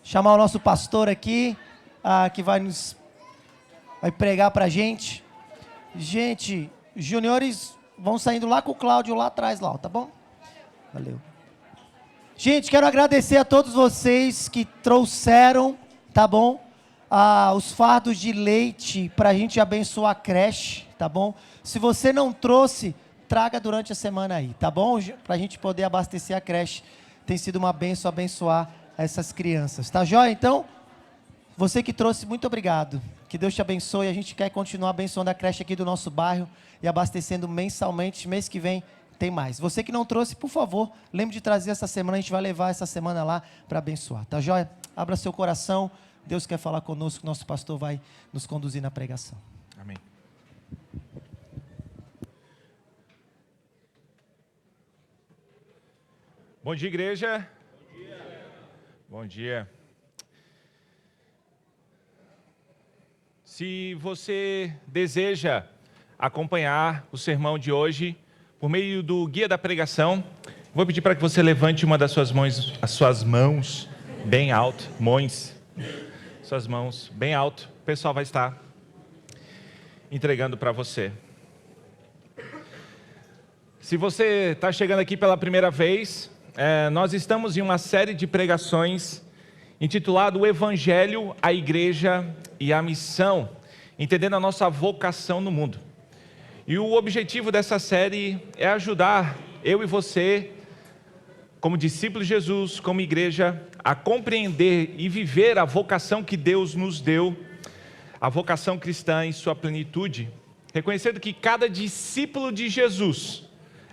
chamar o nosso pastor aqui, que vai pregar pra gente. Gente, os juniores vão saindo lá com o Cláudio lá atrás, lá, tá bom? Valeu. Gente, quero agradecer a todos vocês que trouxeram, tá bom? Os fardos de leite pra gente abençoar a creche, tá bom? Se você não trouxe, traga durante a semana aí, tá bom? Pra gente poder abastecer a creche. Tem sido uma bênção abençoar essas crianças, tá joia? Então, você que trouxe, muito obrigado. Que Deus te abençoe. A gente quer continuar abençoando a creche aqui do nosso bairro e abastecendo mensalmente. Mês que vem tem mais. Você que não trouxe, por favor, lembre de trazer essa semana. A gente vai levar essa semana lá para abençoar, tá joia? Abra seu coração. Deus quer falar conosco. Nosso pastor vai nos conduzir na pregação. Amém. Bom dia, igreja. Bom dia. Bom dia. Se você deseja acompanhar o sermão de hoje por meio do guia da pregação, vou pedir para que você levante uma das suas mãos, as suas mãos bem alto, suas mãos bem alto. O pessoal vai estar entregando para você. Se você está chegando aqui pela primeira vez, nós estamos em uma série de pregações intitulado O Evangelho, a Igreja e a Missão, entendendo a nossa vocação no mundo. E o objetivo dessa série é ajudar eu e você, como discípulos de Jesus, como igreja, a compreender e viver a vocação que Deus nos deu, a vocação cristã em sua plenitude, reconhecendo que cada discípulo de Jesus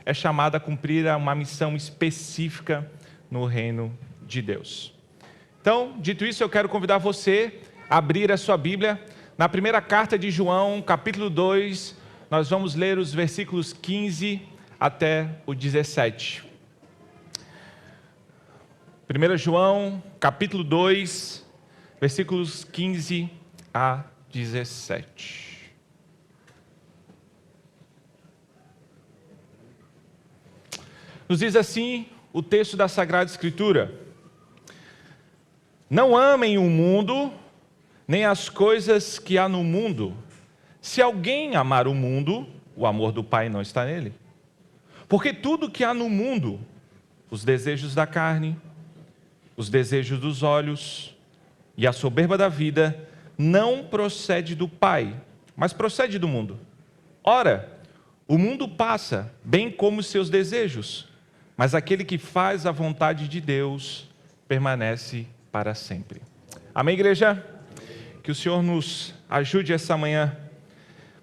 é chamado a cumprir uma missão específica no reino de Deus. Então, dito isso, eu quero convidar você a abrir a sua Bíblia. Na primeira carta de João, capítulo 2, nós vamos ler os versículos 15 até o 17. 1 João, capítulo 2, versículos 15 a 17. Nos diz assim o texto da Sagrada Escritura: não amem o mundo, nem as coisas que há no mundo. Se alguém amar o mundo, o amor do Pai não está nele. Porque tudo que há no mundo, os desejos da carne, os desejos dos olhos e a soberba da vida, não procede do Pai, mas procede do mundo. Ora, o mundo passa, bem como os seus desejos, mas aquele que faz a vontade de Deus permanece para sempre. Amém, igreja? Que o Senhor nos ajude essa manhã,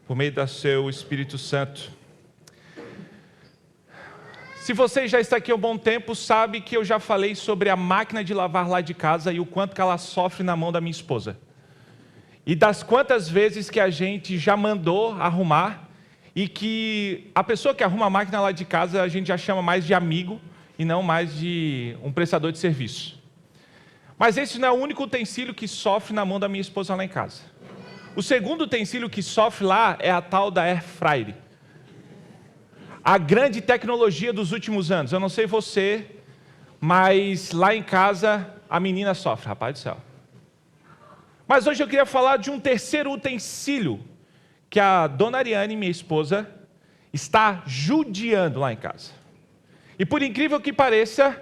por meio do seu Espírito Santo. Se você já está aqui há um bom tempo, sabe que eu já falei sobre a máquina de lavar lá de casa e o quanto que ela sofre na mão da minha esposa. E das quantas vezes que a gente já mandou arrumar, e que a pessoa que arruma a máquina lá de casa, a gente já chama mais de amigo e não mais de um prestador de serviço. Mas esse não é o único utensílio que sofre na mão da minha esposa lá em casa. O segundo utensílio que sofre lá é a tal da Air Fryer. A grande tecnologia dos últimos anos. Eu não sei você, mas lá em casa a menina sofre, rapaz do céu. Mas hoje eu queria falar de um terceiro utensílio que a dona Ariane, minha esposa, está judiando lá em casa. E por incrível que pareça,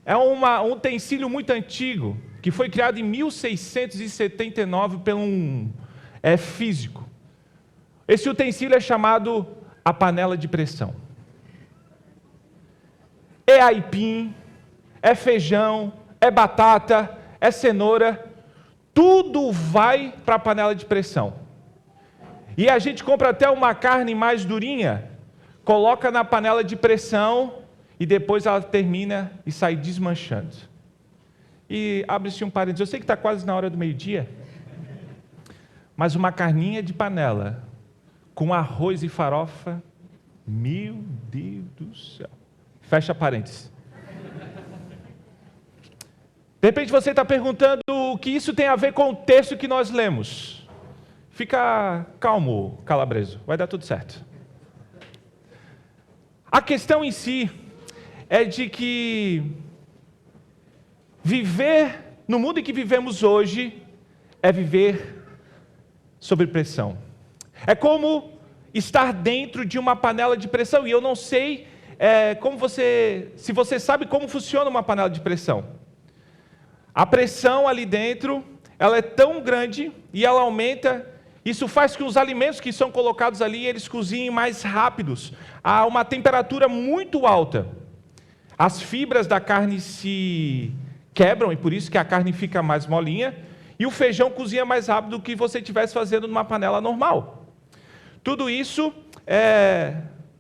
é um utensílio muito antigo, que foi criado em 1679 por um físico. Esse utensílio é chamado a panela de pressão. É aipim, é feijão, é batata, é cenoura, tudo vai para a panela de pressão. E a gente compra até uma carne mais durinha, coloca na panela de pressão e depois ela termina e sai desmanchando. E abre-se um parênteses, eu sei que está quase na hora do meio-dia, mas uma carninha de panela com arroz e farofa, meu Deus do céu. Fecha parênteses. De repente você está perguntando o que isso tem a ver com o texto que nós lemos. Fica calmo, Calabreso, vai dar tudo certo. A questão em si é de que viver no mundo em que vivemos hoje, é viver sob pressão. É como estar dentro de uma panela de pressão. E eu não sei se você sabe como funciona uma panela de pressão. A pressão ali dentro, ela é tão grande e ela aumenta. Isso faz que os alimentos que são colocados ali, eles cozinhem mais rápidos, a uma temperatura muito alta. As fibras da carne se quebram, e por isso que a carne fica mais molinha, e o feijão cozinha mais rápido do que você estivesse fazendo numa panela normal. Tudo isso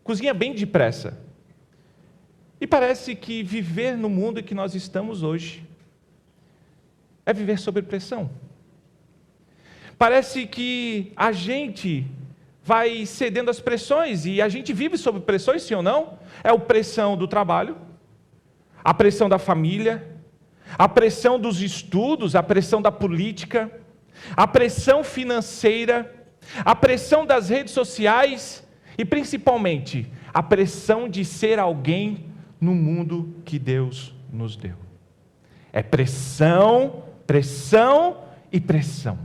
cozinha bem depressa. E parece que viver no mundo em que nós estamos hoje é viver sob pressão. Parece que a gente vai cedendo às pressões, e a gente vive sob pressões, sim ou não? É a pressão do trabalho, a pressão da família, a pressão dos estudos, a pressão da política, a pressão financeira, a pressão das redes sociais e, principalmente, a pressão de ser alguém no mundo que Deus nos deu. É pressão, pressão e pressão.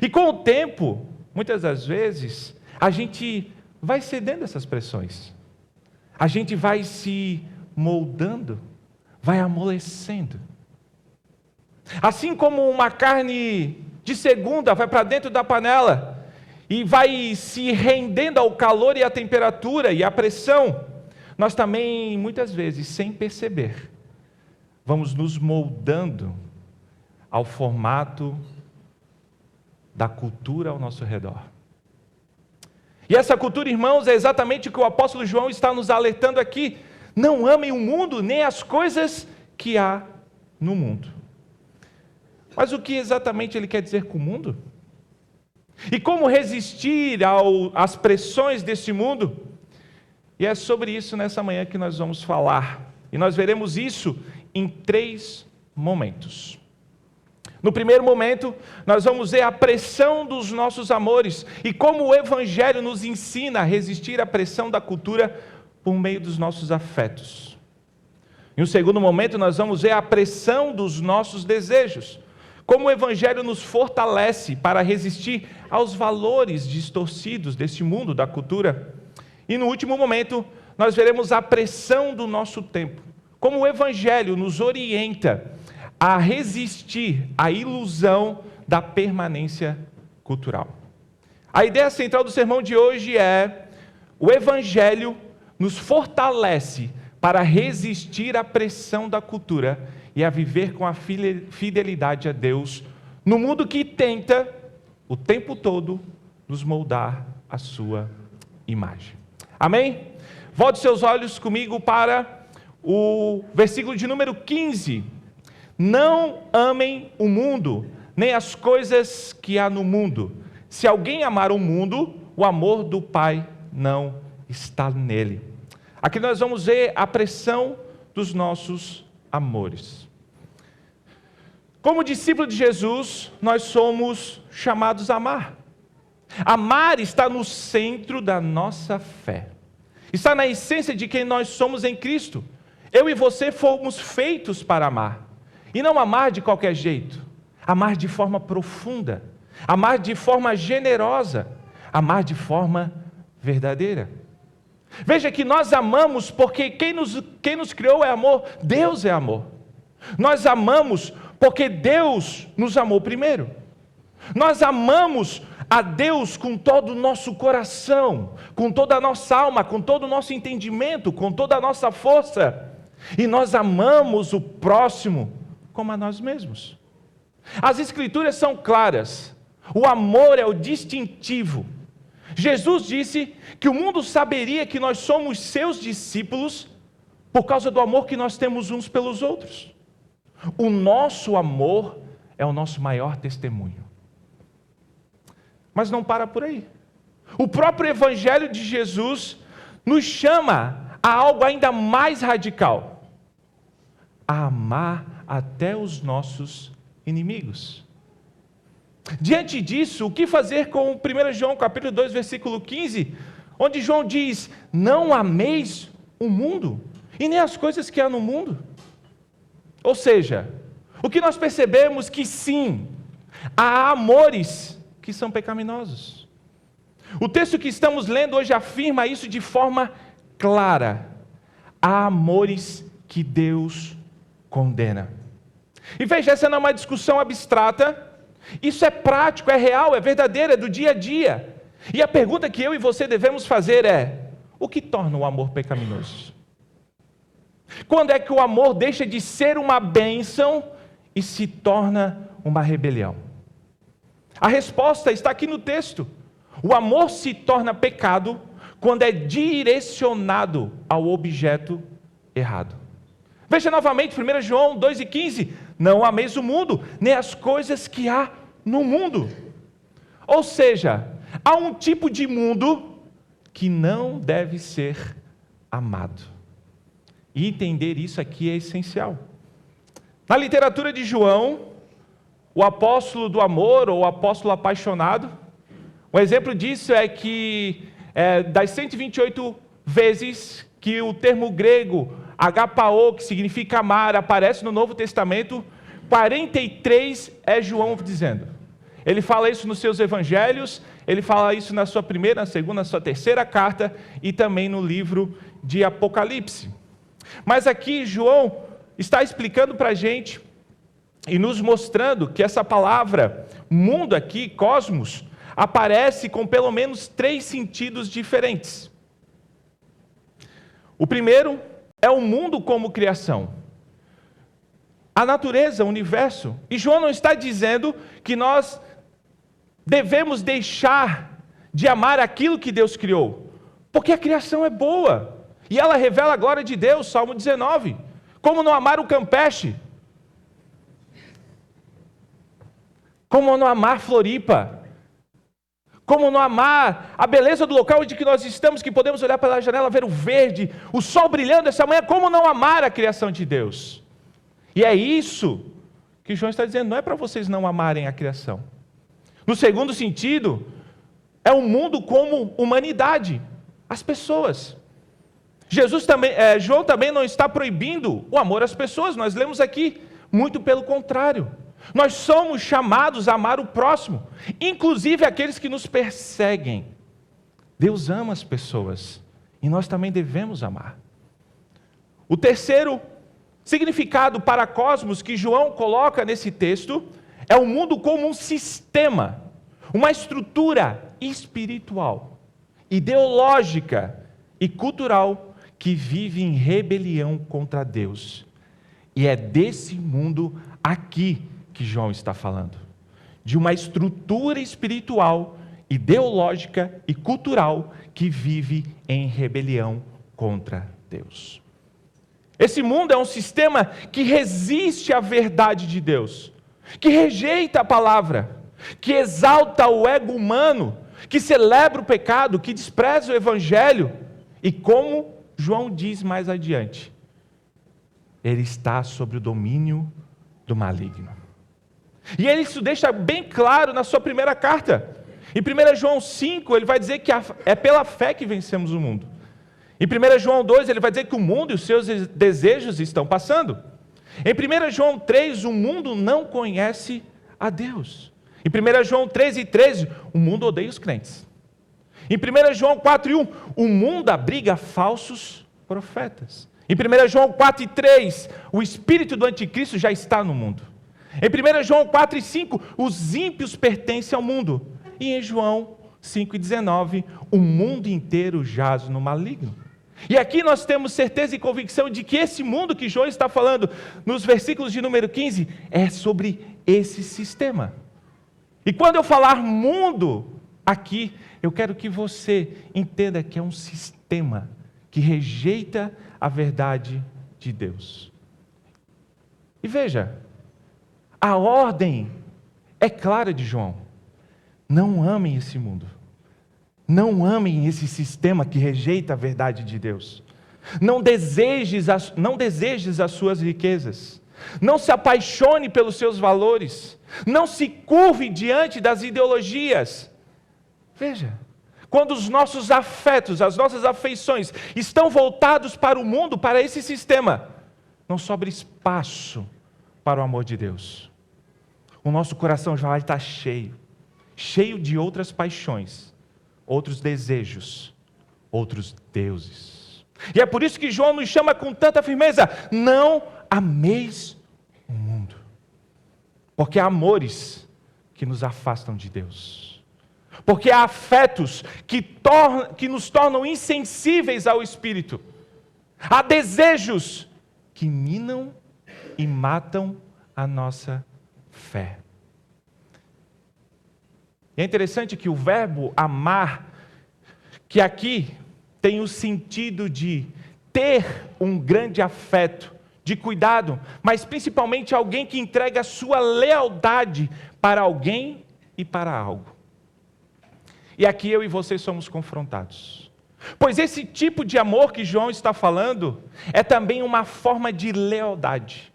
E com o tempo, muitas das vezes, a gente vai cedendo essas pressões. A gente vai se moldando, vai amolecendo. Assim como uma carne de segunda vai para dentro da panela e vai se rendendo ao calor e à temperatura e à pressão, nós também, muitas vezes, sem perceber, vamos nos moldando ao formato da cultura ao nosso redor. E essa cultura, irmãos, é exatamente o que o apóstolo João está nos alertando aqui. Não amem o mundo, nem as coisas que há no mundo. Mas o que exatamente ele quer dizer com o mundo? E como resistir às pressões desse mundo? E é sobre isso nessa manhã que nós vamos falar. E nós veremos isso em 3 momentos. No primeiro momento, nós vamos ver a pressão dos nossos amores e como o Evangelho nos ensina a resistir à pressão da cultura por meio dos nossos afetos. Em um segundo momento, nós vamos ver a pressão dos nossos desejos, como o Evangelho nos fortalece para resistir aos valores distorcidos deste mundo, da cultura. E no último momento, nós veremos a pressão do nosso tempo, como o Evangelho nos orienta a resistir à ilusão da permanência cultural. A ideia central do sermão de hoje é: o Evangelho nos fortalece para resistir à pressão da cultura e a viver com a fidelidade a Deus, no mundo que tenta, o tempo todo, nos moldar à sua imagem. Amém? Volte seus olhos comigo para o versículo de número 15. Não amem o mundo, nem as coisas que há no mundo. Se alguém amar o mundo, o amor do Pai não está nele. Aqui nós vamos ver a pressão dos nossos amores. Como discípulo de Jesus, nós somos chamados a amar. Amar está no centro da nossa fé. Está na essência de quem nós somos em Cristo. Eu e você fomos feitos para amar. E não amar de qualquer jeito, amar de forma profunda, amar de forma generosa, amar de forma verdadeira. Veja que nós amamos porque quem nos criou é amor, Deus é amor. Nós amamos porque Deus nos amou primeiro. Nós amamos a Deus com todo o nosso coração, com toda a nossa alma, com todo o nosso entendimento, com toda a nossa força. E nós amamos o próximo como a nós mesmos. As Escrituras são claras. O amor é o distintivo. Jesus disse que o mundo saberia que nós somos seus discípulos por causa do amor que nós temos uns pelos outros. O nosso amor é o nosso maior testemunho. Mas não para por aí. O próprio Evangelho de Jesus nos chama a algo ainda mais radical: a amar até os nossos inimigos. Diante disso, o que fazer com 1 João capítulo 2, versículo 15, onde João diz: não ameis o mundo, e nem as coisas que há no mundo. Ou seja, o que nós percebemos que sim, há amores que são pecaminosos. O texto que estamos lendo hoje afirma isso de forma clara. Há amores que Deus condena. E veja, essa não é uma discussão abstrata, isso é prático, é real, é verdadeiro, é do dia a dia. E a pergunta que eu e você devemos fazer é: o que torna o amor pecaminoso? Quando é que o amor deixa de ser uma bênção e se torna uma rebelião? A resposta está aqui no texto. O amor se torna pecado quando é direcionado ao objeto errado. Veja novamente 1 João 2,15. Não ameis o mundo, nem as coisas que há no mundo. Ou seja, há um tipo de mundo que não deve ser amado. E entender isso aqui é essencial. Na literatura de João, o apóstolo do amor, ou o apóstolo apaixonado, um exemplo disso é que das 128 vezes que o termo grego agapao, que significa amar, aparece no Novo Testamento, 43 é João dizendo. Ele fala isso nos seus evangelhos, ele fala isso na sua primeira, na segunda, na sua terceira carta e também no livro de Apocalipse. Mas aqui João está explicando para a gente e nos mostrando que essa palavra mundo aqui, cosmos, aparece com pelo menos 3 sentidos diferentes. O primeiro é o mundo como criação. A natureza, o universo. E João não está dizendo que nós devemos deixar de amar aquilo que Deus criou, porque a criação é boa. E ela revela a glória de Deus, Salmo 19. Como não amar o campeche? Como não amar Floripa? Como não amar a beleza do local onde nós estamos, que podemos olhar pela janela, ver o verde, o sol brilhando essa manhã? Como não amar a criação de Deus? E é isso que João está dizendo, não é para vocês não amarem a criação. No segundo sentido, é o mundo como humanidade, as pessoas. João também não está proibindo o amor às pessoas, nós lemos aqui, muito pelo contrário. Nós somos chamados a amar o próximo, inclusive aqueles que nos perseguem. Deus ama as pessoas e nós também devemos amar. O terceiro significado para cosmos que João coloca nesse texto é o mundo como um sistema, uma estrutura espiritual, ideológica e cultural que vive em rebelião contra Deus. E é desse mundo aqui que João está falando, de uma estrutura espiritual, ideológica e cultural que vive em rebelião contra Deus. Esse mundo é um sistema que resiste à verdade de Deus, que rejeita a palavra, que exalta o ego humano, que celebra o pecado, que despreza o evangelho e, como João diz mais adiante, ele está sob o domínio do maligno. E ele isso deixa bem claro na sua primeira carta. Em 1 João 5, ele vai dizer que é pela fé que vencemos o mundo. Em 1 João 2, ele vai dizer que o mundo e os seus desejos estão passando. Em 1 João 3, o mundo não conhece a Deus. Em 1 João 3:13, o mundo odeia os crentes. Em 1 João 4:1, o mundo abriga falsos profetas. Em 1 João 4:3, o espírito do anticristo já está no mundo. Em 1 João 4:5, os ímpios pertencem ao mundo. E em João 5:19, o mundo inteiro jaz no maligno. E aqui nós temos certeza e convicção de que esse mundo que João está falando, nos versículos de número 15, é sobre esse sistema. E quando eu falar mundo aqui, eu quero que você entenda que é um sistema que rejeita a verdade de Deus. E veja, a ordem é clara de João. Não amem esse mundo. Não amem esse sistema que rejeita a verdade de Deus. Não desejes as suas riquezas. Não se apaixone pelos seus valores. Não se curve diante das ideologias. Veja, quando os nossos afetos, as nossas afeições estão voltados para o mundo, para esse sistema, não sobra espaço para o amor de Deus. O nosso coração já vai estar cheio de outras paixões, outros desejos, outros deuses. E é por isso que João nos chama com tanta firmeza: não ameis o mundo. Porque há amores que nos afastam de Deus. Porque há afetos que nos tornam insensíveis ao Espírito. Há desejos que minam e matam a nossa fé. E é interessante que o verbo amar, que aqui tem o sentido de ter um grande afeto, de cuidado, mas principalmente alguém que entrega a sua lealdade para alguém e para algo. E aqui eu e você somos confrontados. Pois esse tipo de amor que João está falando é também uma forma de lealdade.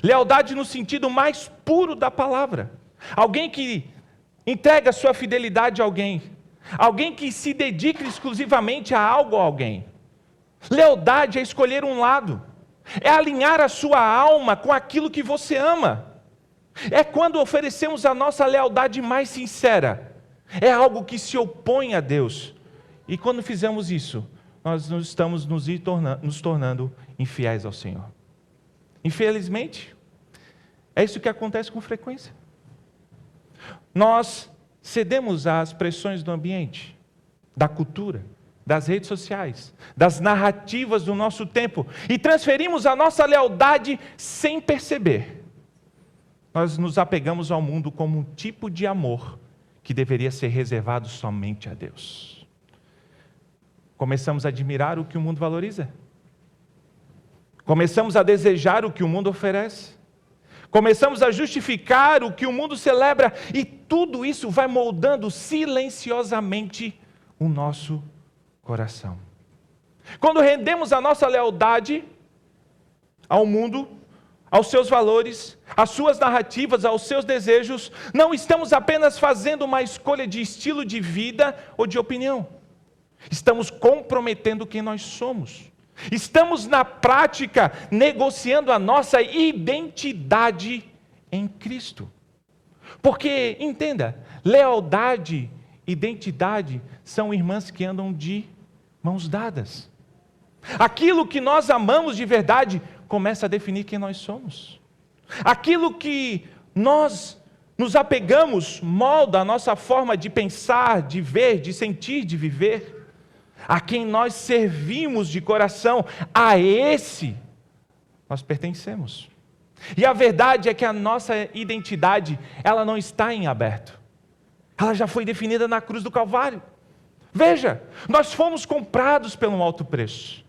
Lealdade no sentido mais puro da palavra. Alguém que entrega sua fidelidade a alguém. Alguém que se dedica exclusivamente a algo ou a alguém. Lealdade é escolher um lado. É alinhar a sua alma com aquilo que você ama. É quando oferecemos a nossa lealdade mais sincera. É algo que se opõe a Deus. E quando fizemos isso, nós estamos nos tornando infiéis ao Senhor. Infelizmente, é isso que acontece com frequência. Nós cedemos às pressões do ambiente, da cultura, das redes sociais, das narrativas do nosso tempo e transferimos a nossa lealdade sem perceber. Nós nos apegamos ao mundo como um tipo de amor que deveria ser reservado somente a Deus. Começamos a admirar o que o mundo valoriza. Começamos a desejar o que o mundo oferece. Começamos a justificar o que o mundo celebra. E tudo isso vai moldando silenciosamente o nosso coração. Quando rendemos a nossa lealdade ao mundo, aos seus valores, às suas narrativas, aos seus desejos, não estamos apenas fazendo uma escolha de estilo de vida ou de opinião. Estamos comprometendo quem nós somos. Estamos, na prática, negociando a nossa identidade em Cristo. Porque, entenda, lealdade, identidade, são irmãs que andam de mãos dadas. Aquilo que nós amamos de verdade começa a definir quem nós somos. Aquilo que nós nos apegamos molda a nossa forma de pensar, de ver, de sentir, de viver. A quem nós servimos de coração, a esse nós pertencemos. E a verdade é que a nossa identidade, ela não está em aberto. Ela já foi definida na cruz do Calvário. Veja, nós fomos comprados pelo alto preço.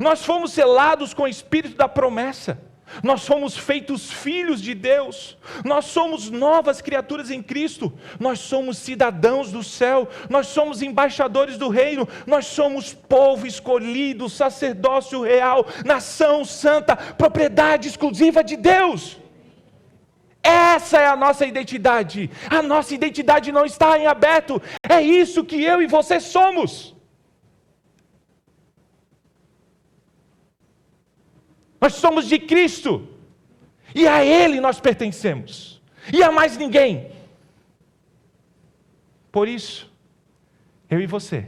Nós fomos selados com o Espírito da promessa. Nós fomos feitos filhos de Deus. Nós somos novas criaturas em Cristo. Nós somos cidadãos do céu. Nós somos embaixadores do reino. Nós somos povo escolhido, sacerdócio real, nação santa, propriedade exclusiva de Deus. Essa é a nossa identidade. A nossa identidade não está em aberto. É isso que eu e você somos. Nós somos de Cristo, e a Ele nós pertencemos, e a mais ninguém. Por isso, eu e você,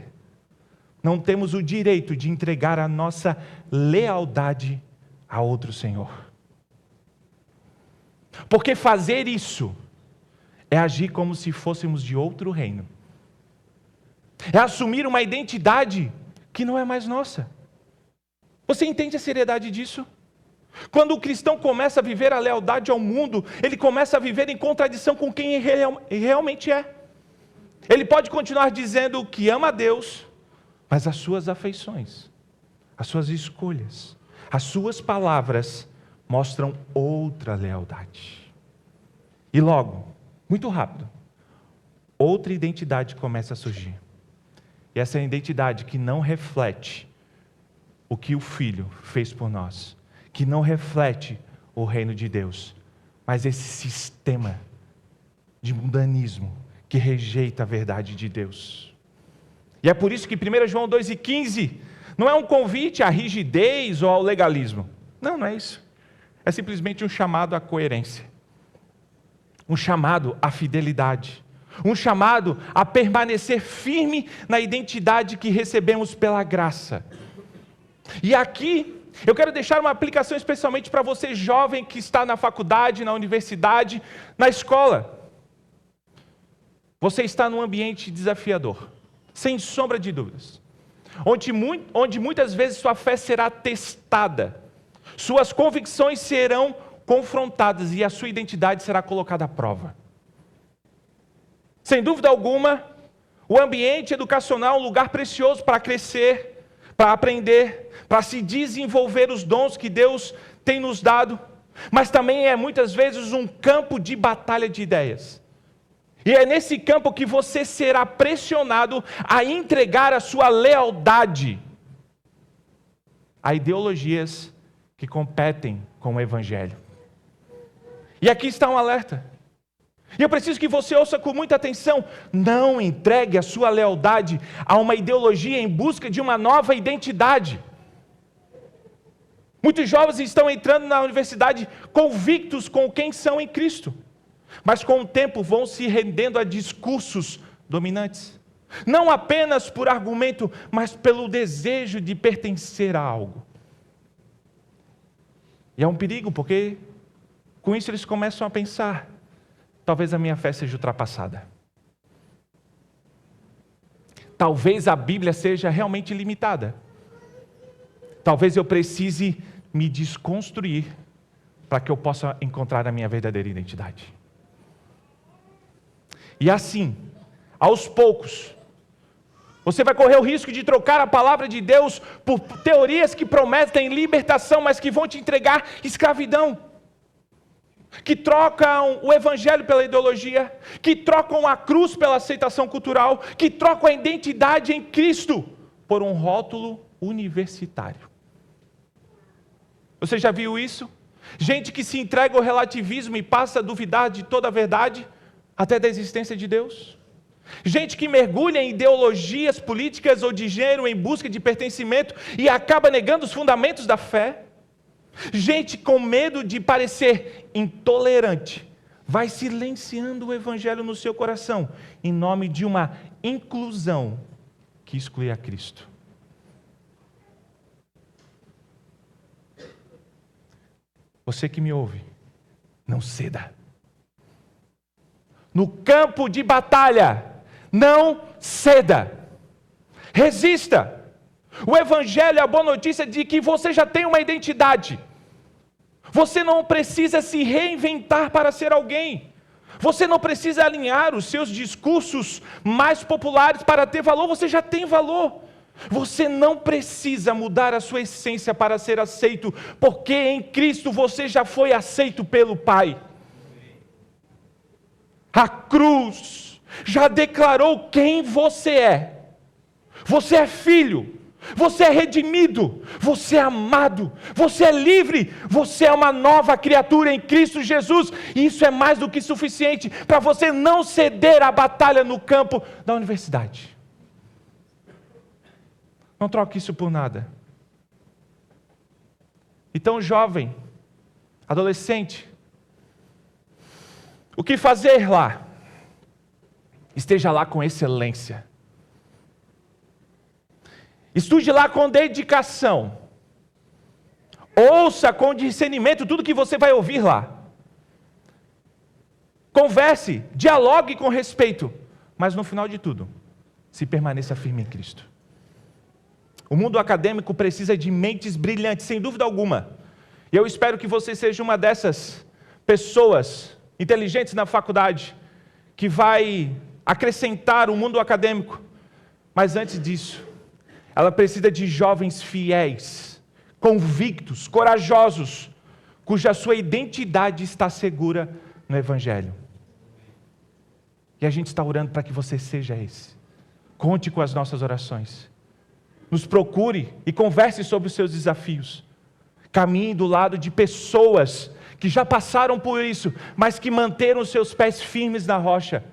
não temos o direito de entregar a nossa lealdade a outro Senhor. Porque fazer isso é agir como se fôssemos de outro reino. É assumir uma identidade que não é mais nossa. Você entende a seriedade disso? Quando o cristão começa a viver a lealdade ao mundo, ele começa a viver em contradição com quem ele realmente é. Ele pode continuar dizendo que ama a Deus, mas as suas afeições, as suas escolhas, as suas palavras mostram outra lealdade. E logo, muito rápido, outra identidade começa a surgir. E essa é a identidade que não reflete o que o Filho fez por nós, que não reflete o reino de Deus, mas esse sistema de mundanismo que rejeita a verdade de Deus. E é por isso que 1 João 2,15 não é um convite à rigidez ou ao legalismo. Não é isso. é simplesmente um chamado à coerência, um chamado à fidelidade, um chamado a permanecer firme na identidade que recebemos pela graça. E aqui eu quero deixar uma aplicação especialmente para você jovem que está na faculdade, na universidade, na escola. Você está num ambiente desafiador, sem sombra de dúvidas, onde muitas vezes sua fé será testada, suas convicções serão confrontadas e a sua identidade será colocada à prova. Sem dúvida alguma, o ambiente educacional é um lugar precioso para crescer, para aprender, para se desenvolver os dons que Deus tem nos dado, mas também é muitas vezes um campo de batalha de ideias. E é nesse campo que você será pressionado a entregar a sua lealdade a ideologias que competem com o Evangelho. E aqui está um alerta. E eu preciso que você ouça com muita atenção. Não entregue a sua lealdade a uma ideologia em busca de uma nova identidade. Muitos jovens estão entrando na universidade convictos com quem são em Cristo, mas com o tempo vão se rendendo a discursos dominantes. Não apenas por argumento, mas pelo desejo de pertencer a algo. E é um perigo, porque com isso eles começam a pensar: talvez a minha fé seja ultrapassada. Talvez a Bíblia seja realmente limitada. Talvez eu precise me desconstruir para que eu possa encontrar a minha verdadeira identidade. E assim, aos poucos, você vai correr o risco de trocar a palavra de Deus por teorias que prometem libertação, mas que vão te entregar escravidão. Que trocam o Evangelho pela ideologia, que trocam a cruz pela aceitação cultural, que trocam a identidade em Cristo por um rótulo universitário. Você já viu isso? Gente que se entrega ao relativismo e passa a duvidar de toda a verdade, até da existência de Deus. Gente que mergulha em ideologias políticas ou de gênero em busca de pertencimento e acaba negando os fundamentos da fé. Gente com medo de parecer intolerante vai silenciando o Evangelho no seu coração em nome de uma inclusão que exclui a Cristo. Você que me ouve, não ceda. No campo de batalha, não ceda. Resista. O Evangelho é a boa notícia de que você já tem uma identidade. Você não precisa se reinventar para ser alguém. Você não precisa alinhar os seus discursos mais populares para ter valor. Você já tem valor. Você não precisa mudar a sua essência para ser aceito, porque em Cristo você já foi aceito pelo Pai. A cruz já declarou quem você é. Você é filho, você é redimido, você é amado, você é livre, você é uma nova criatura em Cristo Jesus. E isso é mais do que suficiente para você não ceder à batalha no campo da universidade. Não troque isso por nada. Então, jovem, adolescente, o que fazer lá? Esteja lá com excelência. Estude lá com dedicação. Ouça com discernimento tudo que você vai ouvir lá. Converse, dialogue com respeito, mas no final de tudo, se permaneça firme em Cristo. O mundo acadêmico precisa de mentes brilhantes, sem dúvida alguma. E eu espero que você seja uma dessas pessoas inteligentes na faculdade, que vai acrescentar o mundo acadêmico. Mas antes disso, ela precisa de jovens fiéis, convictos, corajosos, cuja sua identidade está segura no Evangelho. E a gente está orando para que você seja esse. Conte com as nossas orações. Nos procure e converse sobre os seus desafios. Caminhe do lado de pessoas que já passaram por isso, mas que manteram os seus pés firmes na rocha.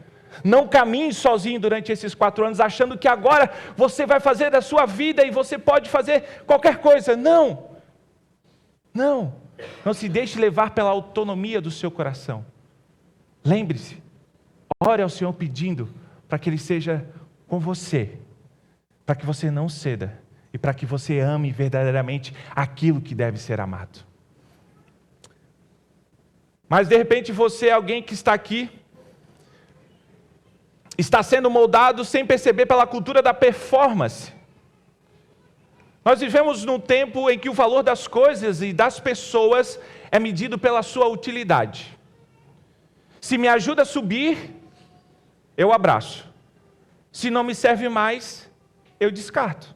Não caminhe sozinho durante esses 4 anos, achando que agora você vai fazer da sua vida e você pode fazer qualquer coisa. Não. Não. Não se deixe levar pela autonomia do seu coração. Lembre-se, ore ao Senhor pedindo para que Ele seja com você, para que você não ceda e para que você ame verdadeiramente aquilo que deve ser amado. Mas de repente você é alguém que está aqui, está sendo moldado sem perceber pela cultura da performance. Nós vivemos num tempo em que o valor das coisas e das pessoas é medido pela sua utilidade. Se me ajuda a subir, eu abraço. Se não me serve mais, eu descarto.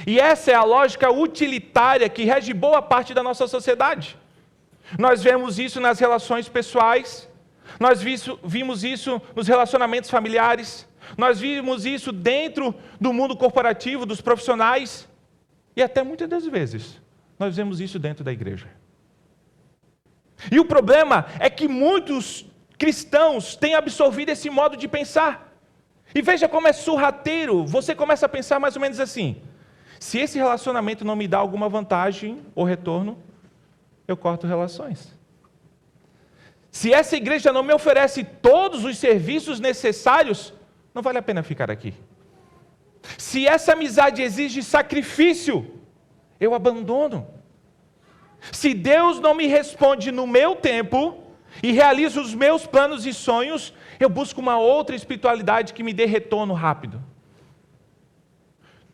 E essa é a lógica utilitária que rege boa parte da nossa sociedade. Nós vemos isso nas relações pessoais, nós vimos isso nos relacionamentos familiares, nós vimos isso dentro do mundo corporativo, dos profissionais, e até muitas das vezes nós vemos isso dentro da igreja. E o problema é que muitos cristãos têm absorvido esse modo de pensar. E veja como é sorrateiro. Você começa a pensar mais ou menos assim: se esse relacionamento não me dá alguma vantagem ou retorno, eu corto relações. Se essa igreja não me oferece todos os serviços necessários, não vale a pena ficar aqui. Se essa amizade exige sacrifício, eu abandono. Se Deus não me responde no meu tempo e realiza os meus planos e sonhos, eu busco uma outra espiritualidade que me dê retorno rápido.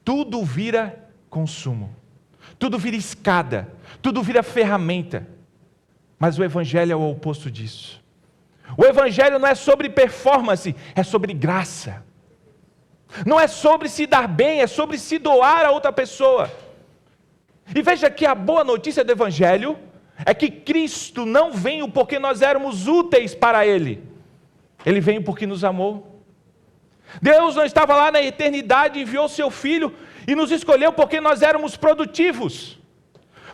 Tudo vira consumo, tudo vira escada, tudo vira ferramenta. Mas o Evangelho é o oposto disso. O Evangelho não é sobre performance, é sobre graça. Não é sobre se dar bem, é sobre se doar a outra pessoa. E veja que a boa notícia do Evangelho é que Cristo não veio porque nós éramos úteis para Ele. Ele veio porque nos amou. Deus não estava lá na eternidade, enviou seu Filho e nos escolheu porque nós éramos produtivos,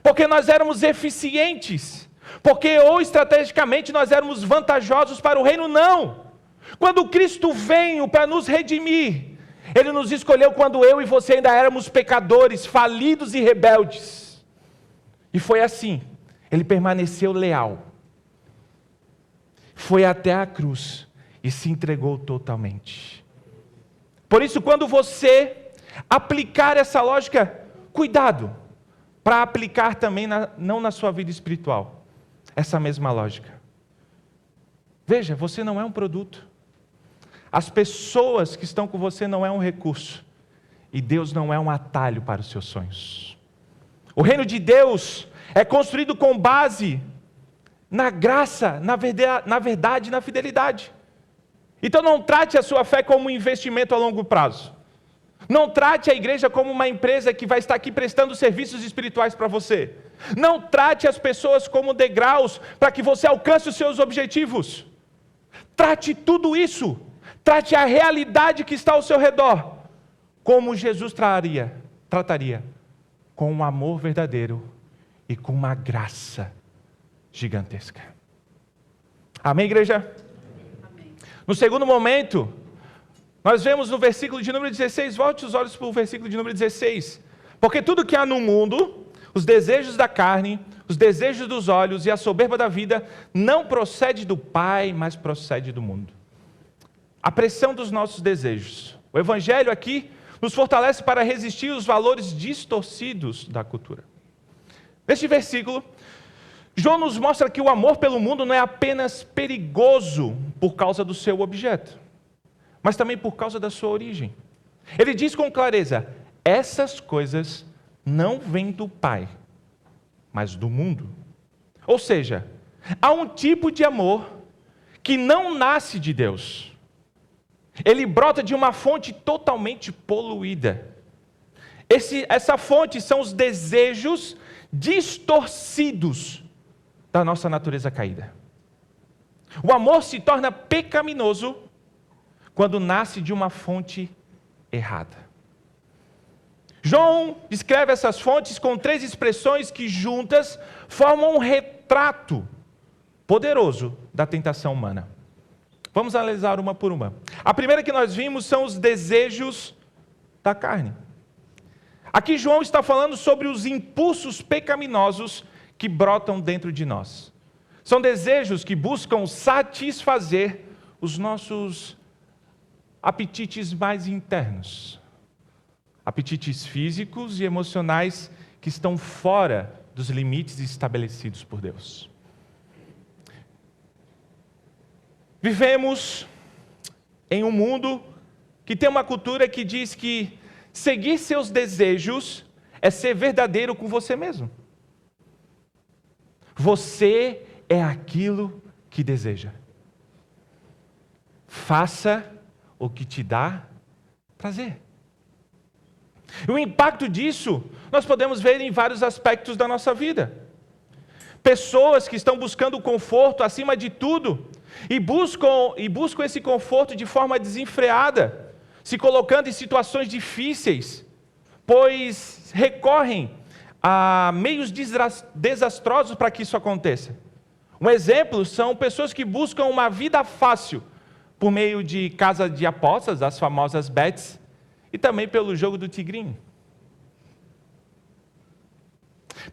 porque nós éramos eficientes, porque ou estrategicamente nós éramos vantajosos para o reino. Não! Quando Cristo veio para nos redimir, Ele nos escolheu quando eu e você ainda éramos pecadores, falidos e rebeldes. E foi assim, Ele permaneceu leal. Foi até a cruz e se entregou totalmente. Por isso, quando você aplicar essa lógica, cuidado, para aplicar também não na sua vida espiritual, essa mesma lógica. Veja, você não é um produto. As pessoas que estão com você não é um recurso. E Deus não é um atalho para os seus sonhos. O reino de Deus é construído com base na graça, na verdade e na fidelidade. Então não trate a sua fé como um investimento a longo prazo. Não trate a igreja como uma empresa que vai estar aqui prestando serviços espirituais para você. Não trate as pessoas como degraus para que você alcance os seus objetivos. Trate tudo isso. Trate a realidade que está ao seu redor como Jesus trataria, com um amor verdadeiro e com uma graça gigantesca. Amém, igreja? Amém. No segundo momento, nós vemos no versículo de número 16, volte os olhos para o versículo de número 16. Porque tudo que há no mundo, os desejos da carne, os desejos dos olhos e a soberba da vida, não procede do Pai, mas procede do mundo. A pressão dos nossos desejos. O Evangelho aqui nos fortalece para resistir aos valores distorcidos da cultura. Neste versículo, João nos mostra que o amor pelo mundo não é apenas perigoso por causa do seu objeto, mas também por causa da sua origem. Ele diz com clareza: essas coisas não vêm do Pai, mas do mundo. Ou seja, há um tipo de amor que não nasce de Deus. Ele brota de uma fonte totalmente poluída. Essa fonte são os desejos distorcidos da nossa natureza caída. O amor se torna pecaminoso quando nasce de uma fonte errada. João descreve essas fontes com 3 expressões que juntas formam um retrato poderoso da tentação humana. Vamos analisar uma por uma. A primeira que nós vimos são os desejos da carne. Aqui João está falando sobre os impulsos pecaminosos que brotam dentro de nós. São desejos que buscam satisfazer os nossos apetites mais internos. Apetites físicos e emocionais que estão fora dos limites estabelecidos por Deus. Vivemos em um mundo que tem uma cultura que diz que seguir seus desejos é ser verdadeiro com você mesmo. Você é aquilo que deseja. Faça o que te dá prazer. E o impacto disso nós podemos ver em vários aspectos da nossa vida. Pessoas que estão buscando conforto acima de tudo e buscam esse conforto de forma desenfreada, se colocando em situações difíceis, pois recorrem a meios desastrosos para que isso aconteça. Um exemplo são pessoas que buscam uma vida fácil por meio de casa de apostas, as famosas bets, e também pelo jogo do tigrinho.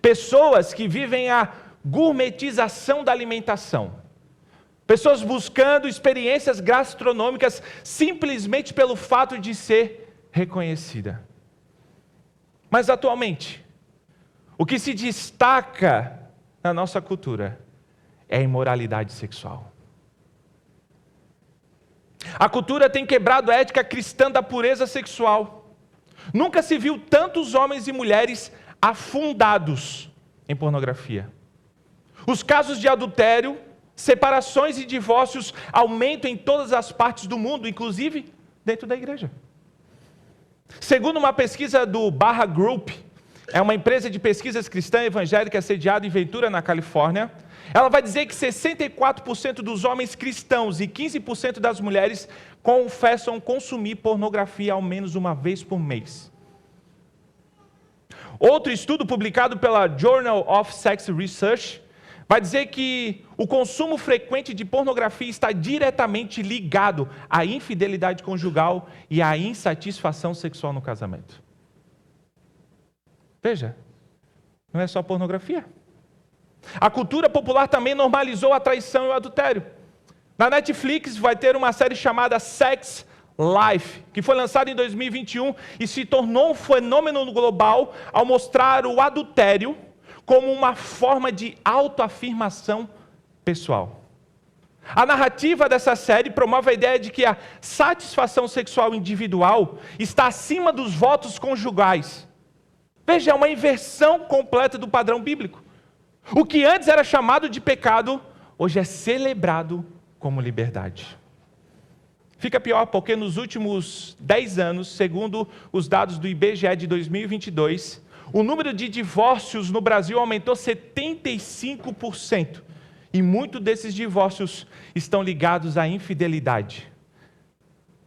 Pessoas que vivem a gourmetização da alimentação. Pessoas buscando experiências gastronômicas simplesmente pelo fato de ser reconhecida. Mas atualmente, o que se destaca na nossa cultura é a imoralidade sexual. A cultura tem quebrado a ética cristã da pureza sexual. Nunca se viu tantos homens e mulheres afundados em pornografia. Os casos de adultério, separações e divórcios aumentam em todas as partes do mundo, inclusive dentro da igreja. Segundo uma pesquisa do Barra Group, é uma empresa de pesquisas cristã evangélica sediada em Ventura, na Califórnia, ela vai dizer que 64% dos homens cristãos e 15% das mulheres confessam consumir pornografia ao menos uma vez por mês. Outro estudo publicado pela Journal of Sex Research vai dizer que o consumo frequente de pornografia está diretamente ligado à infidelidade conjugal e à insatisfação sexual no casamento. Veja, não é só pornografia. A cultura popular também normalizou a traição e o adultério. Na Netflix vai ter uma série chamada Sex Life, que foi lançada em 2021 e se tornou um fenômeno global ao mostrar o adultério como uma forma de autoafirmação pessoal. A narrativa dessa série promove a ideia de que a satisfação sexual individual está acima dos votos conjugais. Veja, é uma inversão completa do padrão bíblico. O que antes era chamado de pecado, hoje é celebrado como liberdade. Fica pior porque nos últimos 10 anos, segundo os dados do IBGE de 2022, o número de divórcios no Brasil aumentou 75%. E muitos desses divórcios estão ligados à infidelidade.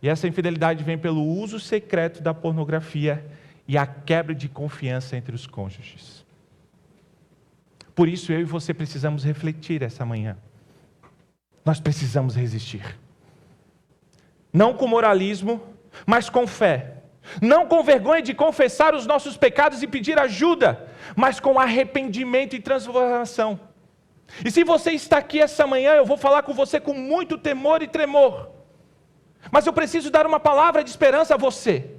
E essa infidelidade vem pelo uso secreto da pornografia e a quebra de confiança entre os cônjuges. Por isso eu e você precisamos refletir essa manhã. Nós precisamos resistir. Não com moralismo, mas com fé. Não com vergonha de confessar os nossos pecados e pedir ajuda, mas com arrependimento e transformação. E se você está aqui essa manhã, eu vou falar com você com muito temor e tremor. Mas eu preciso dar uma palavra de esperança a você.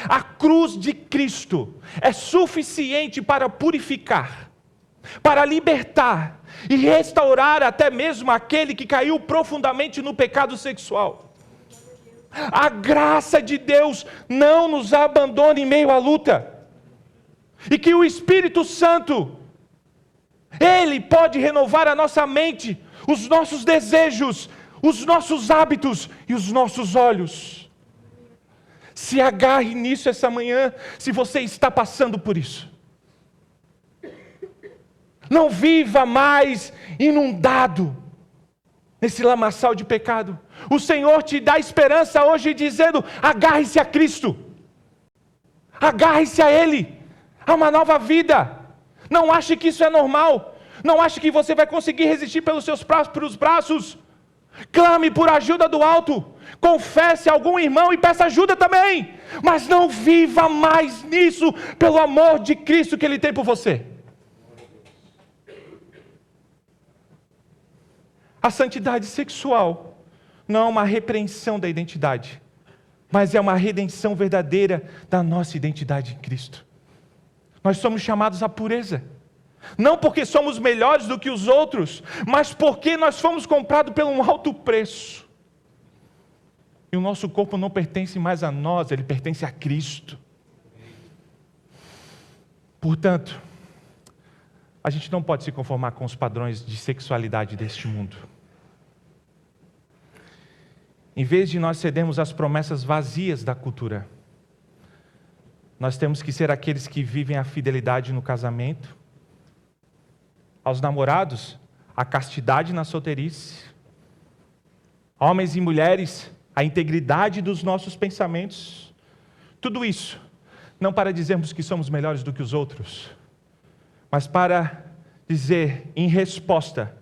A cruz de Cristo é suficiente para purificar, para libertar e restaurar até mesmo aquele que caiu profundamente no pecado sexual. A graça de Deus não nos abandona em meio à luta. E que o Espírito Santo, Ele pode renovar a nossa mente, os nossos desejos, os nossos hábitos e os nossos olhos. Se agarre nisso essa manhã, se você está passando por isso. Não viva mais inundado nesse lamaçal de pecado. O Senhor te dá esperança hoje dizendo: agarre-se a Cristo. Agarre-se a Ele. Há uma nova vida. Não ache que isso é normal. Não ache que você vai conseguir resistir pelos seus próprios braços. Clame por ajuda do alto. Confesse a algum irmão e peça ajuda também. Mas não viva mais nisso pelo amor de Cristo que Ele tem por você. A santidade sexual não é uma repreensão da identidade, mas é uma redenção verdadeira da nossa identidade em Cristo. Nós somos chamados à pureza. Não porque somos melhores do que os outros, mas porque nós fomos comprados por um alto preço. E o nosso corpo não pertence mais a nós, ele pertence a Cristo. Portanto, a gente não pode se conformar com os padrões de sexualidade deste mundo. Em vez de nós cedermos às promessas vazias da cultura, nós temos que ser aqueles que vivem a fidelidade no casamento, aos namorados, a castidade na solteirice, homens e mulheres, a integridade dos nossos pensamentos. Tudo isso, não para dizermos que somos melhores do que os outros, mas para dizer em resposta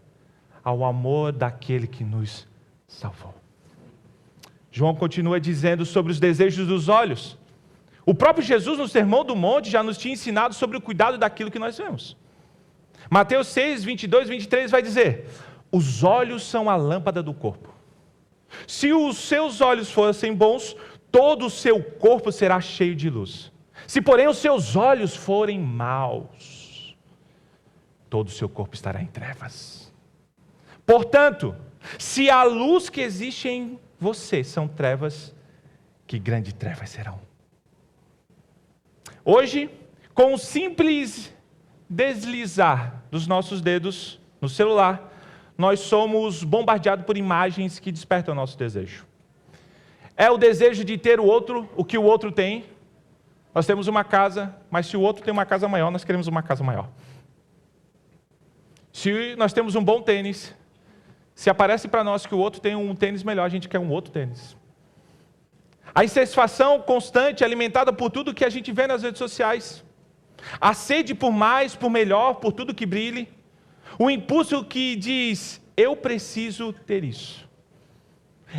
ao amor daquele que nos salvou. João continua dizendo sobre os desejos dos olhos. O próprio Jesus, no Sermão do Monte, já nos tinha ensinado sobre o cuidado daquilo que nós vemos. Mateus 6, 22, 23 vai dizer: os olhos são a lâmpada do corpo. Se os seus olhos fossem bons, todo o seu corpo será cheio de luz. Se, porém, os seus olhos forem maus, todo o seu corpo estará em trevas. Portanto, se a luz que existe em você são trevas, que grandes trevas serão. Hoje, com o simples deslizar dos nossos dedos no celular, nós somos bombardeados por imagens que despertam o nosso desejo. É o desejo de ter o outro, o que o outro tem. Nós temos uma casa, mas se o outro tem uma casa maior, nós queremos uma casa maior. Se nós temos um bom tênis, se aparece para nós que o outro tem um tênis melhor, a gente quer um outro tênis. A insatisfação constante, alimentada por tudo que a gente vê nas redes sociais. A sede por mais, por melhor, por tudo que brilhe. O impulso que diz, eu preciso ter isso.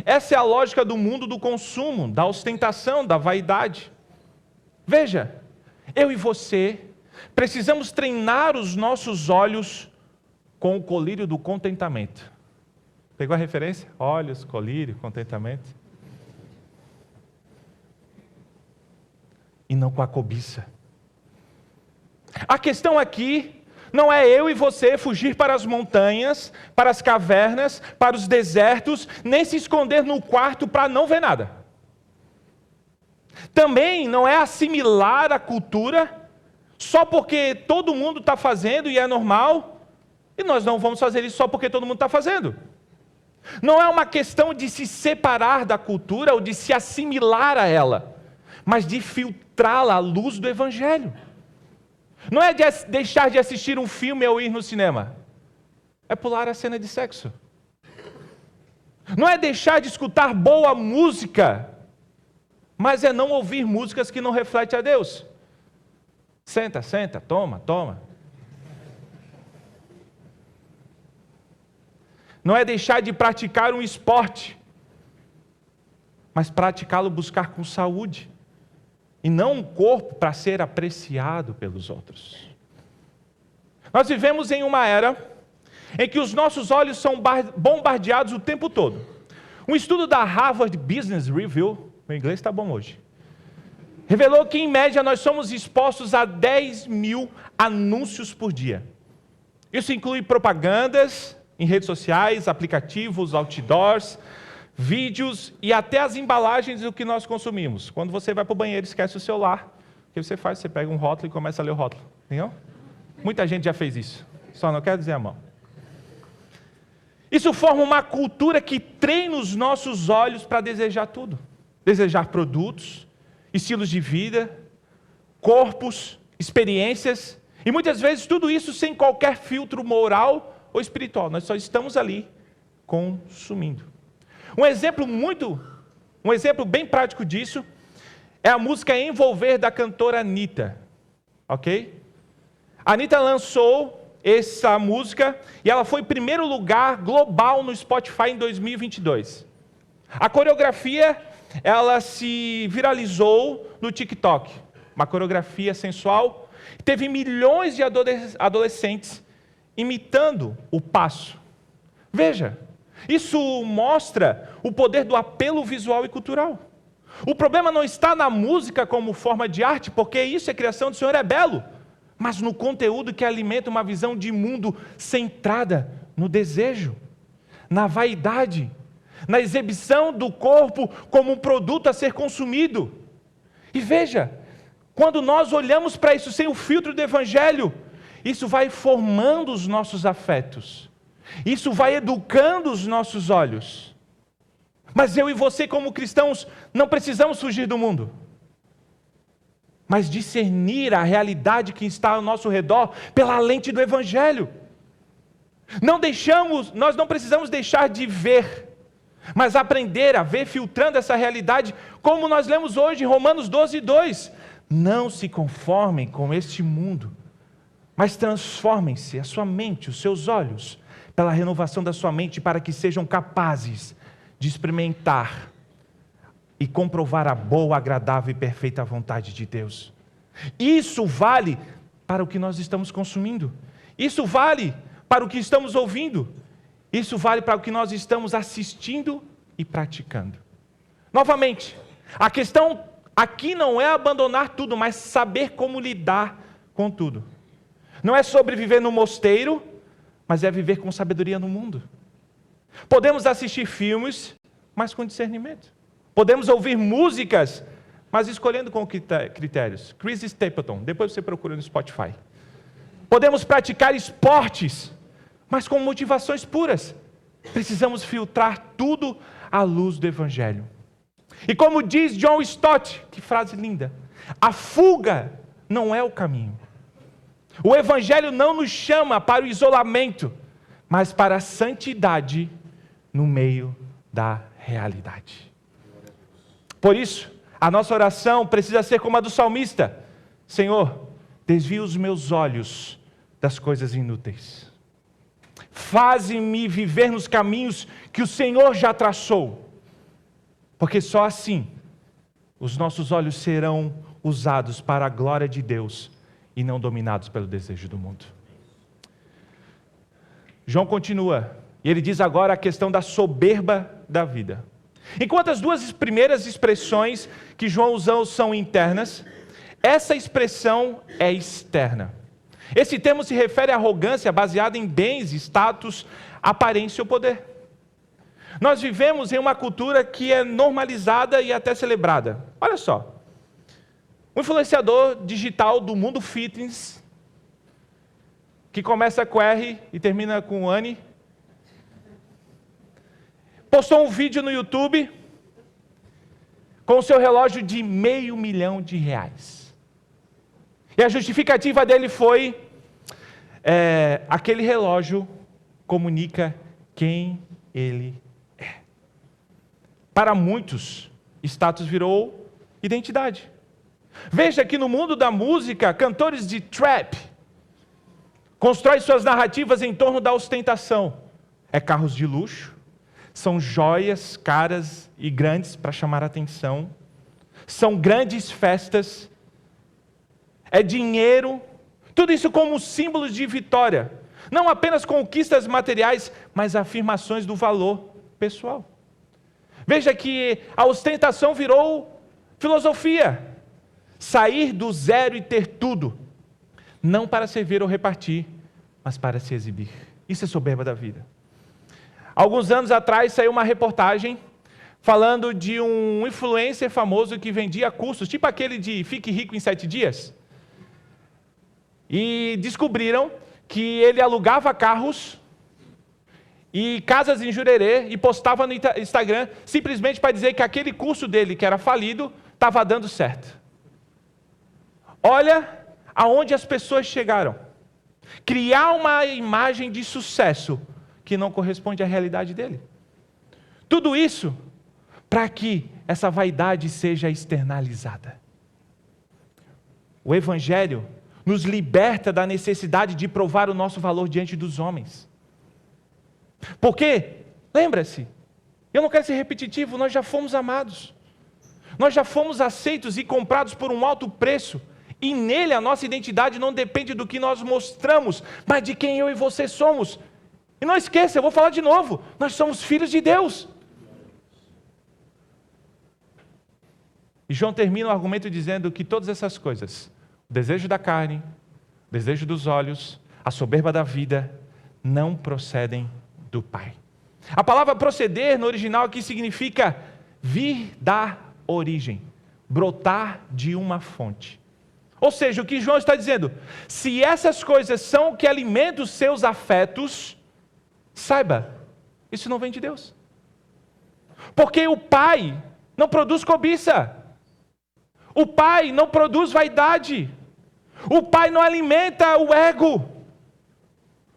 Essa é a lógica do mundo do consumo, da ostentação, da vaidade. Veja, eu e você precisamos treinar os nossos olhos com o colírio do contentamento. Pegou a referência? Olhos, colírio, contentamento. E não com a cobiça. A questão aqui não é eu e você fugir para as montanhas, para as cavernas, para os desertos, nem se esconder no quarto para não ver nada. Também não é assimilar a cultura só porque todo mundo está fazendo e é normal, e nós não vamos fazer isso só porque todo mundo está fazendo. Não é uma questão de se separar da cultura ou de se assimilar a ela, mas de filtrá-la à luz do Evangelho. Não é de deixar de assistir um filme ou ir no cinema. É pular a cena de sexo. Não é deixar de escutar boa música, mas é não ouvir músicas que não refletem a Deus. Senta, senta, toma, toma. Não é deixar de praticar um esporte, mas praticá-lo buscar com saúde. E não um corpo para ser apreciado pelos outros. Nós vivemos em uma era em que os nossos olhos são bombardeados o tempo todo. Um estudo da Harvard Business Review, meu inglês está bom hoje, revelou que em média nós somos expostos a 10 mil anúncios por dia. Isso inclui propagandas em redes sociais, aplicativos, outdoors, vídeos e até as embalagens do que nós consumimos. Quando você vai para o banheiro, esquece o celular. O que você faz? Você pega um rótulo e começa a ler o rótulo. Entendeu? Muita gente já fez isso. Só não quer dizer a mão. Isso forma uma cultura que treina os nossos olhos para desejar tudo. Desejar produtos, estilos de vida, corpos, experiências. E muitas vezes tudo isso sem qualquer filtro moral ou espiritual. Nós só estamos ali consumindo. Um exemplo bem prático disso é a música Envolver da cantora Anitta. Ok? A Anitta lançou essa música e ela foi em primeiro lugar global no Spotify em 2022. A coreografia, ela se viralizou no TikTok. Uma coreografia sensual. Teve milhões de adolescentes imitando o passo. Veja, Isso mostra o poder do apelo visual e cultural. O problema não está na música como forma de arte, porque isso é criação do Senhor, é belo, mas no conteúdo que alimenta uma visão de mundo centrada no desejo, na vaidade, na exibição do corpo como um produto a ser consumido. E veja, quando nós olhamos para isso sem o filtro do Evangelho, isso vai formando os nossos afetos, isso vai educando os nossos olhos. Mas eu e você, como cristãos, não precisamos fugir do mundo, mas discernir a realidade que está ao nosso redor pela lente do Evangelho. Nós não precisamos deixar de ver, mas aprender a ver filtrando essa realidade, como nós lemos hoje em Romanos 12:2. Não se conformem com este mundo, mas transformem-se a sua mente, os seus olhos, pela renovação da sua mente, para que sejam capazes de experimentar e comprovar a boa, agradável e perfeita vontade de Deus. Isso vale para o que nós estamos consumindo. Isso vale para o que estamos ouvindo. Isso vale para o que nós estamos assistindo e praticando. Novamente, a questão aqui não é abandonar tudo, mas saber como lidar com tudo. Não é sobre viver no mosteiro, mas é viver com sabedoria no mundo. Podemos assistir filmes, mas com discernimento. Podemos ouvir músicas, mas escolhendo com critérios. Chris Stapleton, depois você procura no Spotify. Podemos praticar esportes, mas com motivações puras. Precisamos filtrar tudo à luz do Evangelho. E como diz John Stott, que frase linda, a fuga não é o caminho. O Evangelho não nos chama para o isolamento, mas para a santidade no meio da realidade. Por isso, a nossa oração precisa ser como a do salmista: Senhor, desvia os meus olhos das coisas inúteis. Faze-me viver nos caminhos que o Senhor já traçou. Porque só assim os nossos olhos serão usados para a glória de Deus e não dominados pelo desejo do mundo. João continua, e ele diz agora a questão da soberba da vida. Enquanto as duas primeiras expressões que João usou são internas, essa expressão é externa. Esse termo se refere à arrogância baseada em bens, status, aparência ou poder. Nós vivemos em uma cultura que é normalizada e até celebrada. Olha só, um influenciador digital do mundo fitness, que começa com R e termina com Anne, postou um vídeo no YouTube com o seu relógio de R$500 mil. E a justificativa dele foi: aquele relógio comunica quem ele é. Para muitos, status virou identidade. Veja que no mundo da música, cantores de trap constroem suas narrativas em torno da ostentação. É carros de luxo, são joias caras e grandes para chamar a atenção, são grandes festas, é dinheiro, tudo isso como símbolos de vitória. Não apenas conquistas materiais, mas afirmações do valor pessoal. Veja que a ostentação virou filosofia. Sair do zero e ter tudo, não para servir ou repartir, mas para se exibir. Isso é soberba da vida. Alguns anos atrás saiu uma reportagem falando de um influencer famoso que vendia cursos, tipo aquele de Fique Rico em 7 dias. E descobriram que ele alugava carros e casas em Jurerê e postava no Instagram simplesmente para dizer que aquele curso dele, que era falido, estava dando certo. Olha aonde as pessoas chegaram. Criar uma imagem de sucesso que não corresponde à realidade dele. Tudo isso para que essa vaidade seja externalizada. O Evangelho nos liberta da necessidade de provar o nosso valor diante dos homens. Porque, lembra-se, eu não quero ser repetitivo, nós já fomos amados. Nós já fomos aceitos e comprados por um alto preço. E nele a nossa identidade não depende do que nós mostramos, mas de quem eu e você somos. E não esqueça, eu vou falar de novo, nós somos filhos de Deus. E João termina o argumento dizendo que todas essas coisas, o desejo da carne, o desejo dos olhos, a soberba da vida, não procedem do Pai. A palavra proceder no original aqui significa vir da origem, brotar de uma fonte. Ou seja, o que João está dizendo, se essas coisas são o que alimenta os seus afetos, saiba, isso não vem de Deus. Porque o Pai não produz cobiça. O Pai não produz vaidade. O Pai não alimenta o ego.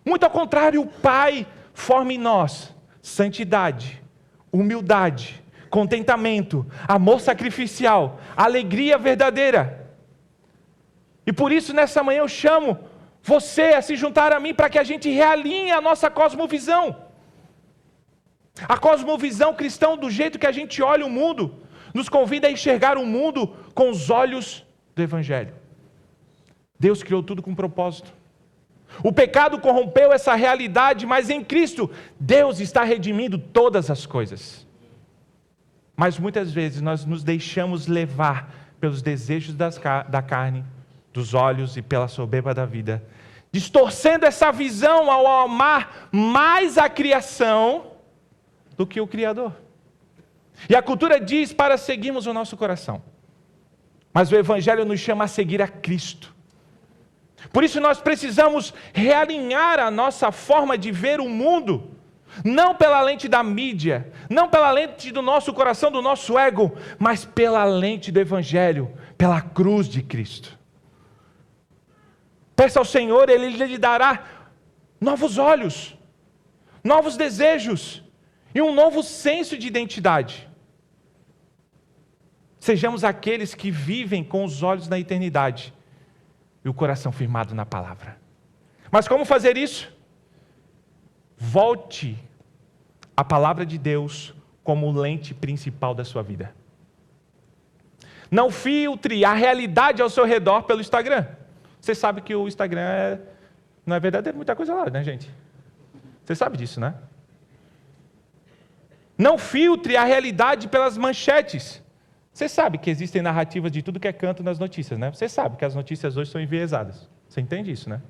Muito ao contrário, o Pai forma em nós santidade, humildade, contentamento, amor sacrificial, alegria verdadeira. E por isso nessa manhã eu chamo você a se juntar a mim para que a gente realinhe a nossa cosmovisão. A cosmovisão cristã, do jeito que a gente olha o mundo, nos convida a enxergar o mundo com os olhos do Evangelho. Deus criou tudo com propósito. O pecado corrompeu essa realidade, mas em Cristo, Deus está redimindo todas as coisas. Mas muitas vezes nós nos deixamos levar pelos desejos da carne, dos olhos e pela soberba da vida, distorcendo essa visão ao amar mais a criação do que o Criador. E a cultura diz para seguirmos o nosso coração, mas o Evangelho nos chama a seguir a Cristo. Por isso nós precisamos realinhar a nossa forma de ver o mundo, não pela lente da mídia, não pela lente do nosso coração, do nosso ego, mas pela lente do Evangelho, pela cruz de Cristo. Peça ao Senhor, Ele lhe dará novos olhos, novos desejos e um novo senso de identidade. Sejamos aqueles que vivem com os olhos na eternidade e o coração firmado na palavra. Mas como fazer isso? Volte a palavra de Deus como lente principal da sua vida. Não filtre a realidade ao seu redor pelo Instagram. Você sabe que o Instagram não é verdadeiro, muita coisa lá, né, gente? Você sabe disso, né? Não filtre a realidade pelas manchetes. Você sabe que existem narrativas de tudo que é canto nas notícias, né? Você sabe que as notícias hoje são enviesadas. Você entende isso, né?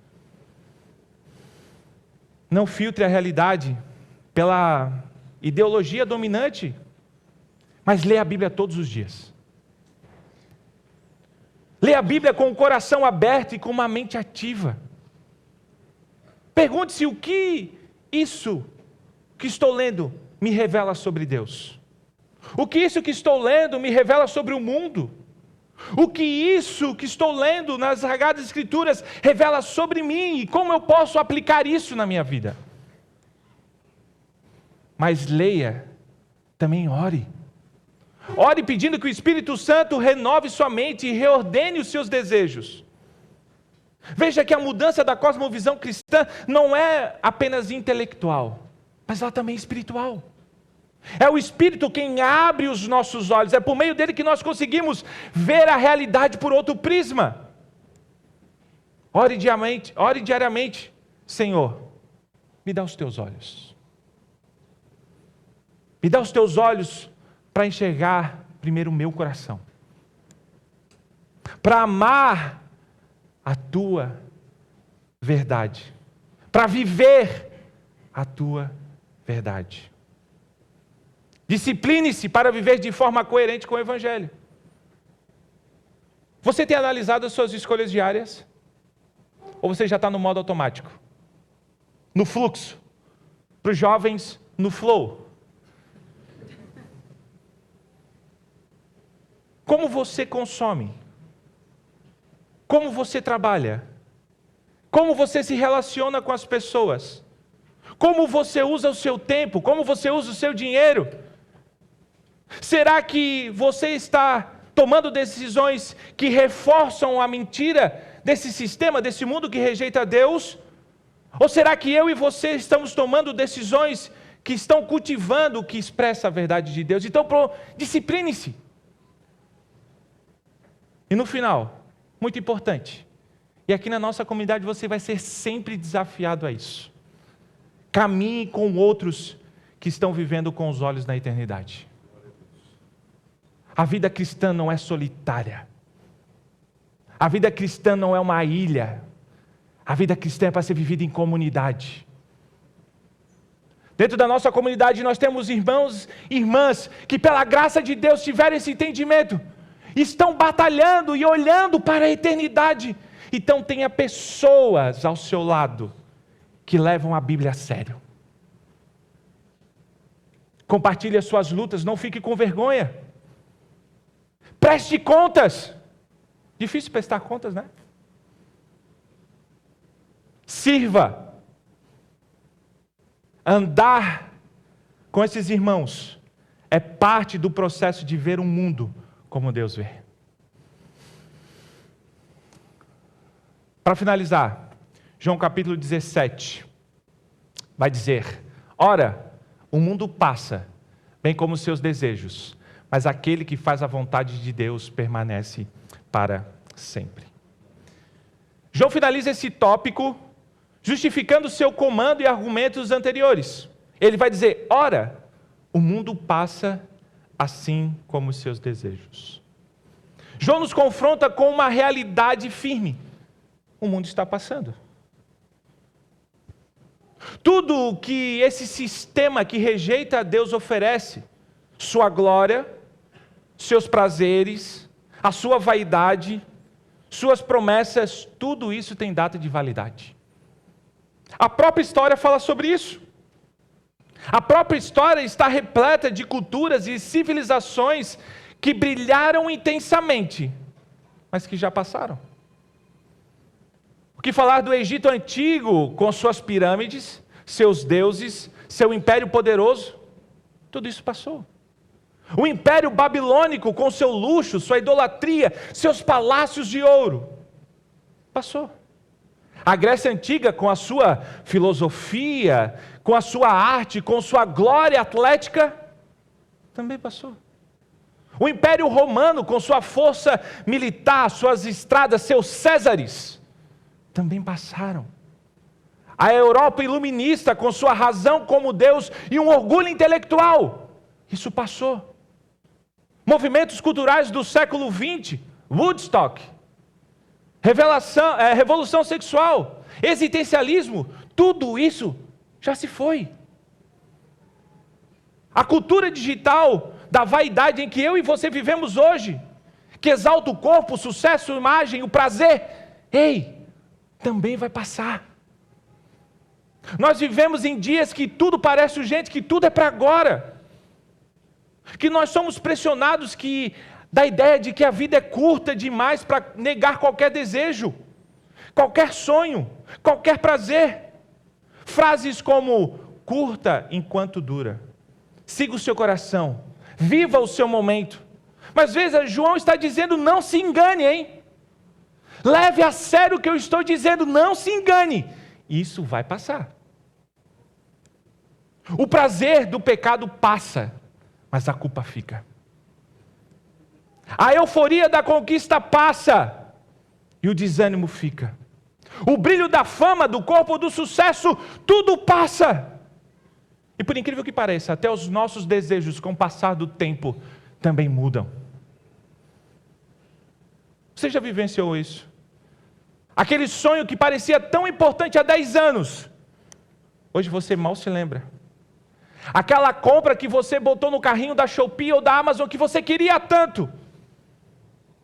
Não filtre a realidade pela ideologia dominante, mas lê a Bíblia todos os dias. Lê a Bíblia com o coração aberto e com uma mente ativa. Pergunte-se o que isso que estou lendo me revela sobre Deus. O que isso que estou lendo me revela sobre o mundo. O que isso que estou lendo nas Sagradas Escrituras revela sobre mim e como eu posso aplicar isso na minha vida. Mas leia, também ore. Ore pedindo que o Espírito Santo renove sua mente e reordene os seus desejos. Veja que a mudança da cosmovisão cristã não é apenas intelectual, mas ela também é espiritual. É o Espírito quem abre os nossos olhos, é por meio dele que nós conseguimos ver a realidade por outro prisma. Ore diariamente, Senhor, me dá os teus olhos. Me dá os teus olhos para enxergar primeiro o meu coração, para amar a tua verdade, para viver a tua verdade. Discipline-se para viver de forma coerente com o Evangelho. Você tem analisado as suas escolhas diárias? Ou você já está no modo automático? No fluxo? Para os jovens, no flow? Como você consome? Como você trabalha? Como você se relaciona com as pessoas? Como você usa o seu tempo? Como você usa o seu dinheiro? Será que você está tomando decisões que reforçam a mentira desse sistema, desse mundo que rejeita Deus? Ou será que eu e você estamos tomando decisões que estão cultivando o que expressa a verdade de Deus? Então, discipline-se. E no final, muito importante, e aqui na nossa comunidade você vai ser sempre desafiado a isso. caminhe com outros que estão vivendo com os olhos na eternidade. A vida cristã não é solitária. A vida cristã não é uma ilha. A vida cristã é para ser vivida em comunidade. Dentro da nossa comunidade nós temos irmãos e irmãs que pela graça de Deus tiveram esse entendimento. Estão batalhando e olhando para a eternidade. Então tenha pessoas ao seu lado que levam a Bíblia a sério. Compartilhe as suas lutas, não fique com vergonha. Preste contas. Difícil prestar contas, né? Sirva. Andar com esses irmãos é parte do processo de ver o mundo como Deus vê. Para finalizar, João capítulo 17 vai dizer: ora, o mundo passa, bem como os seus desejos, mas aquele que faz a vontade de Deus permanece para sempre. João finaliza esse tópico justificando seu comando e argumentos anteriores. Ele vai dizer: ora, o mundo passa assim como os seus desejos. João nos confronta com uma realidade firme. O mundo está passando. Tudo que esse sistema que rejeita a Deus oferece, sua glória, seus prazeres, a sua vaidade, suas promessas, tudo isso tem data de validade. A própria história fala sobre isso. A própria história está repleta de culturas e civilizações que brilharam intensamente, mas que já passaram. O que falar do Egito antigo com suas pirâmides, seus deuses, seu império poderoso? Tudo isso passou. O império babilônico com seu luxo, sua idolatria, seus palácios de ouro, passou. A Grécia Antiga com a sua filosofia, com a sua arte, com sua glória atlética, também passou. O Império Romano com sua força militar, suas estradas, seus Césares, também passaram. A Europa iluminista com sua razão como Deus e um orgulho intelectual, isso passou. Movimentos culturais do século XX, Woodstock, revolução sexual, existencialismo, tudo isso já se foi. A cultura digital da vaidade em que eu e você vivemos hoje, que exalta o corpo, o sucesso, a imagem, o prazer, também vai passar. Nós vivemos em dias que tudo parece urgente, que tudo é para agora. Que nós somos pressionados da ideia de que a vida é curta demais para negar qualquer desejo, qualquer sonho, qualquer prazer. Frases como: curta enquanto dura, siga o seu coração, viva o seu momento. Mas veja, João está dizendo: não se engane, hein? Leve a sério o que eu estou dizendo, não se engane. Isso vai passar. O prazer do pecado passa, mas a culpa fica. A euforia da conquista passa e o desânimo fica. O brilho da fama, do corpo, do sucesso, tudo passa. E por incrível que pareça, até os nossos desejos com o passar do tempo também mudam. Você já vivenciou isso? Aquele sonho que parecia tão importante há 10 anos, hoje você mal se lembra. Aquela compra que você botou no carrinho da Shopee ou da Amazon que você queria tanto,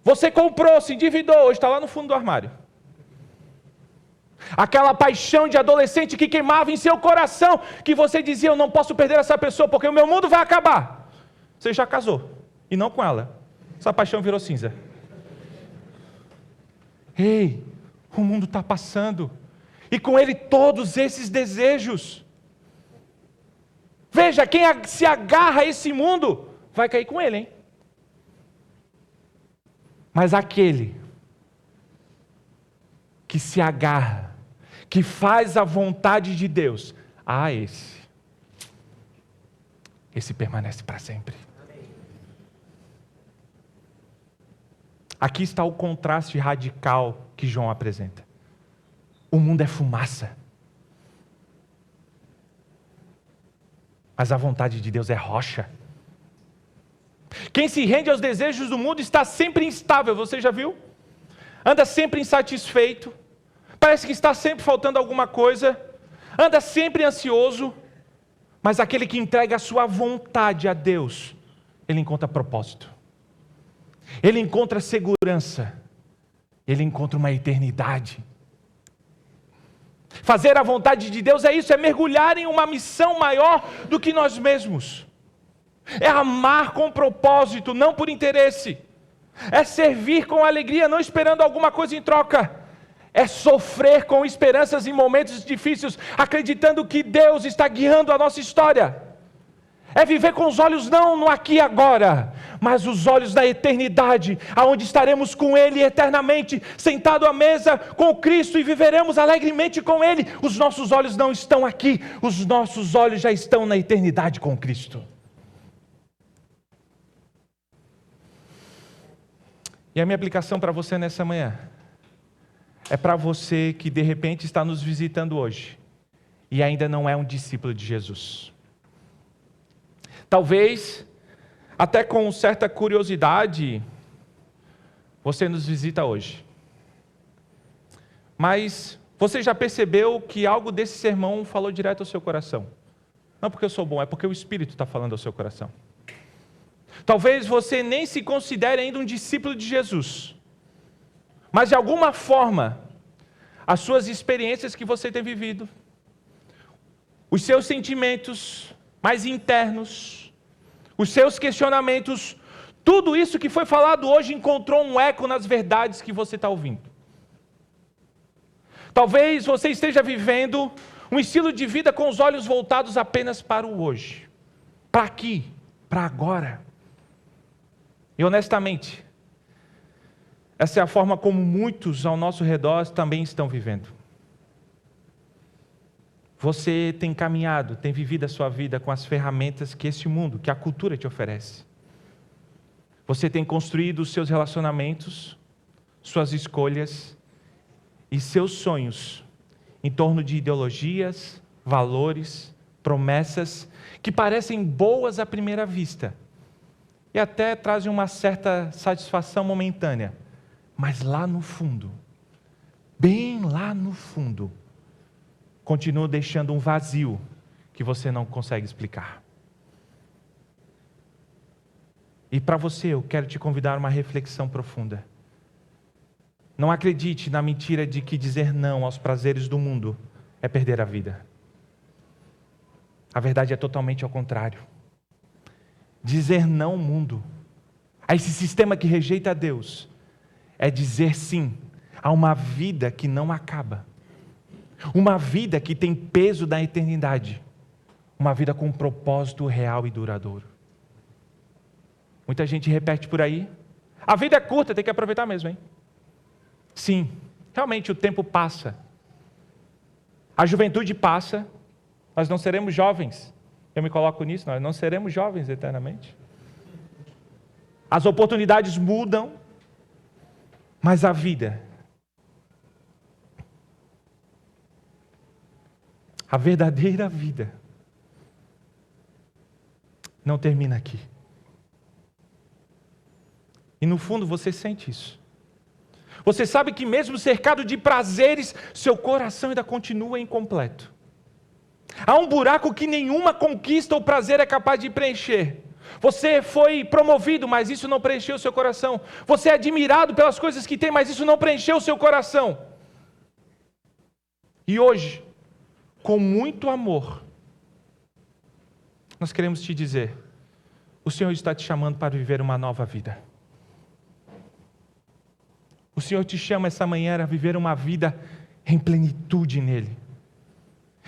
você comprou, se endividou, hoje está lá no fundo do armário. Aquela paixão de adolescente que queimava em seu coração, que você dizia: eu não posso perder essa pessoa porque o meu mundo vai acabar. Você já casou, e não com ela. Essa paixão virou cinza. O mundo está passando, e com ele todos esses desejos. Veja, quem se agarra a esse mundo, vai cair com ele, hein? Mas aquele que se agarra, que faz a vontade de Deus, esse permanece para sempre. Aqui está o contraste radical que João apresenta. O mundo é fumaça. Mas a vontade de Deus é rocha. Quem se rende aos desejos do mundo está sempre instável, você já viu? Anda sempre insatisfeito, parece que está sempre faltando alguma coisa, anda sempre ansioso, mas aquele que entrega a sua vontade a Deus, ele encontra propósito, ele encontra segurança, ele encontra uma eternidade. Fazer a vontade de Deus é isso, é mergulhar em uma missão maior do que nós mesmos. É amar com propósito, não por interesse. É servir com alegria, não esperando alguma coisa em troca. É sofrer com esperanças em momentos difíceis, acreditando que Deus está guiando a nossa história. É viver com os olhos não no aqui e agora, mas os olhos da eternidade, aonde estaremos com Ele eternamente, sentado à mesa com Cristo e viveremos alegremente com Ele. Os nossos olhos não estão aqui, os nossos olhos já estão na eternidade com Cristo. E a minha aplicação para você nessa manhã é para você que de repente está nos visitando hoje e ainda não é um discípulo de Jesus. Talvez, até com certa curiosidade, você nos visita hoje. Mas você já percebeu que algo desse sermão falou direto ao seu coração? Não porque eu sou bom, é porque o Espírito está falando ao seu coração. Talvez você nem se considere ainda um discípulo de Jesus, mas de alguma forma, as suas experiências que você tem vivido, os seus sentimentos mais internos, os seus questionamentos, tudo isso que foi falado hoje encontrou um eco nas verdades que você está ouvindo. Talvez você esteja vivendo um estilo de vida com os olhos voltados apenas para o hoje, para aqui, para agora. E honestamente, essa é a forma como muitos ao nosso redor também estão vivendo. Você tem caminhado, tem vivido a sua vida com as ferramentas que este mundo, que a cultura te oferece. Você tem construído os seus relacionamentos, suas escolhas e seus sonhos em torno de ideologias, valores, promessas que parecem boas à primeira vista e até trazem uma certa satisfação momentânea, mas lá no fundo, bem lá no fundo, continuam deixando um vazio que você não consegue explicar. E para você, eu quero te convidar a uma reflexão profunda. Não acredite na mentira de que dizer não aos prazeres do mundo é perder a vida. A verdade é totalmente ao contrário. Dizer não ao mundo, a esse sistema que rejeita a Deus, é dizer sim a uma vida que não acaba. Uma vida que tem peso da eternidade. Uma vida com um propósito real e duradouro. Muita gente repete por aí: a vida é curta, tem que aproveitar mesmo, hein? Sim, realmente o tempo passa. A juventude passa, nós não seremos jovens. Eu me coloco nisso, nós não seremos jovens eternamente. As oportunidades mudam, mas a vida, a verdadeira vida, não termina aqui. E no fundo você sente isso. Você sabe que mesmo cercado de prazeres, seu coração ainda continua incompleto. Há um buraco que nenhuma conquista ou prazer é capaz de preencher. Você foi promovido, mas isso não preencheu o seu coração. Você é admirado pelas coisas que tem, mas isso não preencheu o seu coração. E hoje, com muito amor, nós queremos te dizer: o Senhor está te chamando para viver uma nova vida. O Senhor te chama essa manhã a viver uma vida em plenitude nele.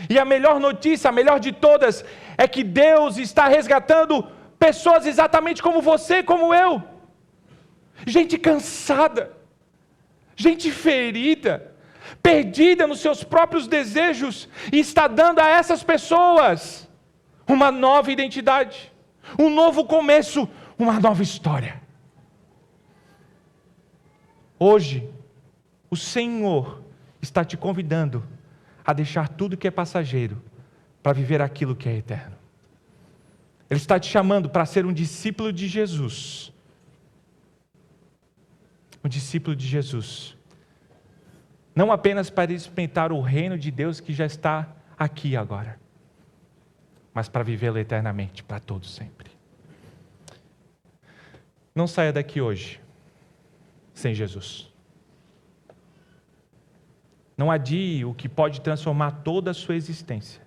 E a melhor notícia, a melhor de todas, é que Deus está resgatando pessoas exatamente como você, como eu. Gente cansada, gente ferida, perdida nos seus próprios desejos, e está dando a essas pessoas uma nova identidade, um novo começo, uma nova história. Hoje, o Senhor está te convidando a deixar tudo que é passageiro para viver aquilo que é eterno. Ele está te chamando para ser um discípulo de Jesus. Um discípulo de Jesus. Não apenas para experimentar o reino de Deus que já está aqui agora, mas para vivê-lo eternamente, para todos sempre. Não saia daqui hoje sem Jesus. Não adie o que pode transformar toda a sua existência.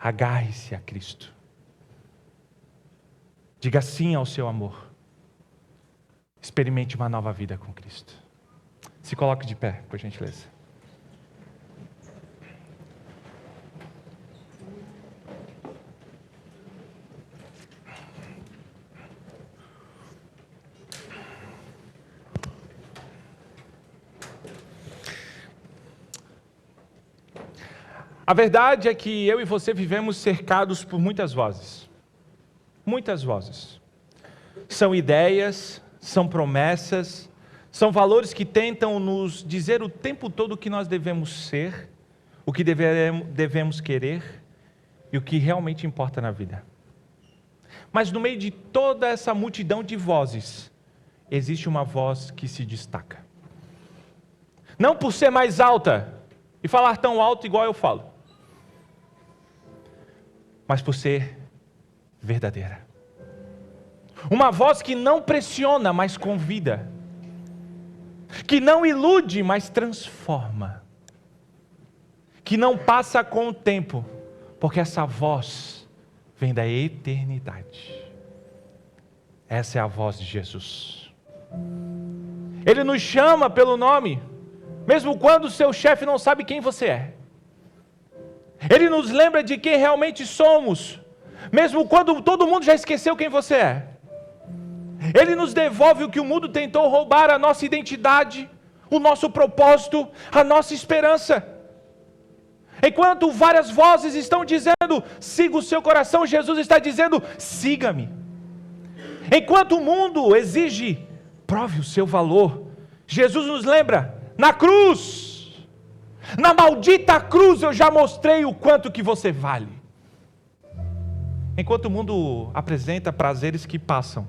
Agarre-se a Cristo. Diga sim ao seu amor. Experimente uma nova vida com Cristo. Se coloque de pé, por gentileza. A verdade é que eu e você vivemos cercados por muitas vozes. Muitas vozes. São ideias, são promessas, são valores que tentam nos dizer o tempo todo o que nós devemos ser, o que devemos querer e o que realmente importa na vida. Mas no meio de toda essa multidão de vozes, existe uma voz que se destaca. Não por ser mais alta e falar tão alto igual eu falo, mas por ser verdadeira. Uma voz que não pressiona, mas convida. Que não ilude, mas transforma. Que não passa com o tempo, porque essa voz vem da eternidade. Essa é a voz de Jesus. Ele nos chama pelo nome, mesmo quando o seu chefe não sabe quem você é. Ele nos lembra de quem realmente somos, mesmo quando todo mundo já esqueceu quem você é. Ele nos devolve o que o mundo tentou roubar, a nossa identidade, o nosso propósito, a nossa esperança. Enquanto várias vozes estão dizendo, siga o seu coração, Jesus está dizendo, siga-me. Enquanto o mundo exige, prove o seu valor, Jesus nos lembra, na cruz, na maldita cruz eu já mostrei o quanto que você vale. Enquanto o mundo apresenta prazeres que passam,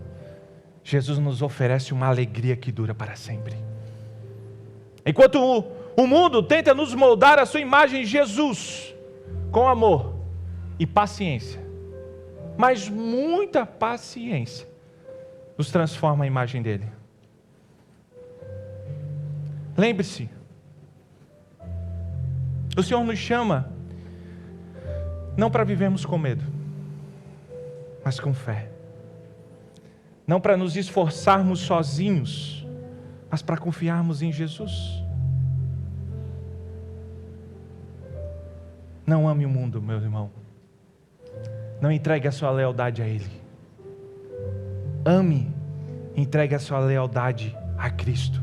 Jesus nos oferece uma alegria que dura para sempre. Enquanto o mundo tenta nos moldar a sua imagem, Jesus, com amor e paciência, mas muita paciência, nos transforma a imagem dele. Lembre-se, o Senhor nos chama não para vivermos com medo, mas com fé. Não para nos esforçarmos sozinhos, mas para confiarmos em Jesus. Não ame o mundo, meu irmão. Não entregue a sua lealdade a ele. Ame, entregue a sua lealdade a Cristo.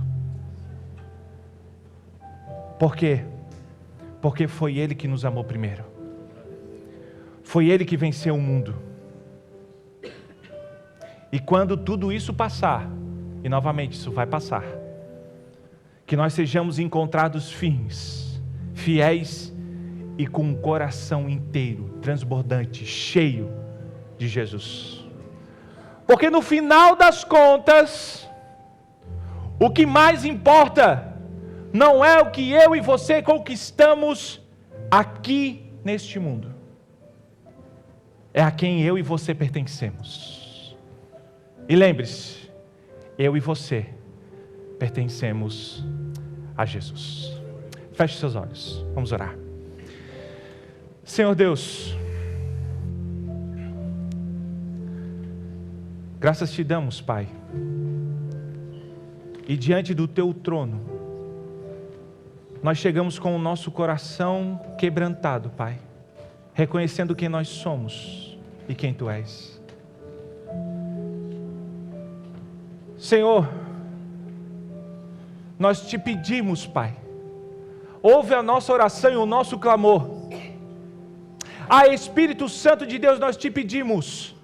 Por quê? Porque foi Ele que nos amou primeiro. Foi Ele que venceu o mundo. E quando tudo isso passar, e novamente isso vai passar, que nós sejamos encontrados firmes, fiéis e com o coração inteiro, transbordante, cheio de Jesus. Porque no final das contas, o que mais importa não é o que eu e você conquistamos aqui neste mundo, é a quem eu e você pertencemos. E lembre-se, eu e você pertencemos a Jesus. Feche seus olhos, vamos orar. Senhor Deus, graças te damos, Pai, e diante do teu trono, nós chegamos com o nosso coração quebrantado, Pai, reconhecendo quem nós somos e quem tu és. Senhor, nós te pedimos, Pai, ouve a nossa oração e o nosso clamor. Espírito Santo de Deus, nós te pedimos,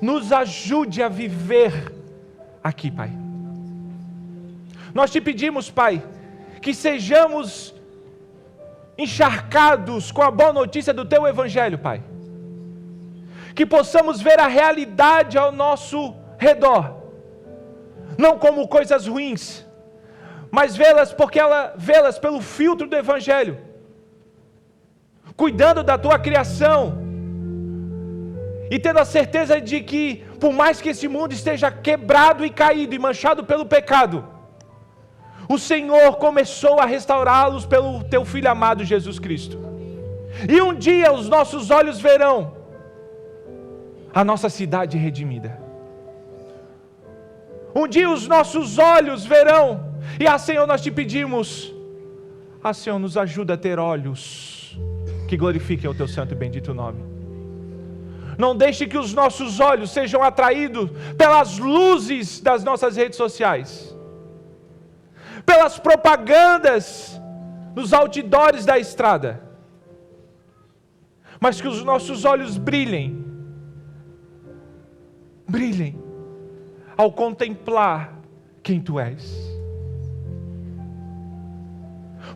nos ajude a viver aqui, Pai. Nós te pedimos, Pai, que sejamos encharcados com a boa notícia do teu Evangelho, Pai. que possamos ver a realidade ao nosso redor, não como coisas ruins, mas vê-las pelo filtro do Evangelho, cuidando da tua criação, e tendo a certeza de que, por mais que esse mundo esteja quebrado e caído e manchado pelo pecado, o Senhor começou a restaurá-los pelo teu Filho amado Jesus Cristo. E um dia os nossos olhos verão a nossa cidade redimida. Um dia os nossos olhos verão, e Senhor, nós te pedimos, Senhor, nos ajuda a ter olhos que glorifiquem o teu santo e bendito nome. Não deixe que os nossos olhos sejam atraídos pelas luzes das nossas redes sociais, pelas propagandas nos outdoors da estrada, mas que os nossos olhos brilhem ao contemplar quem Tu és.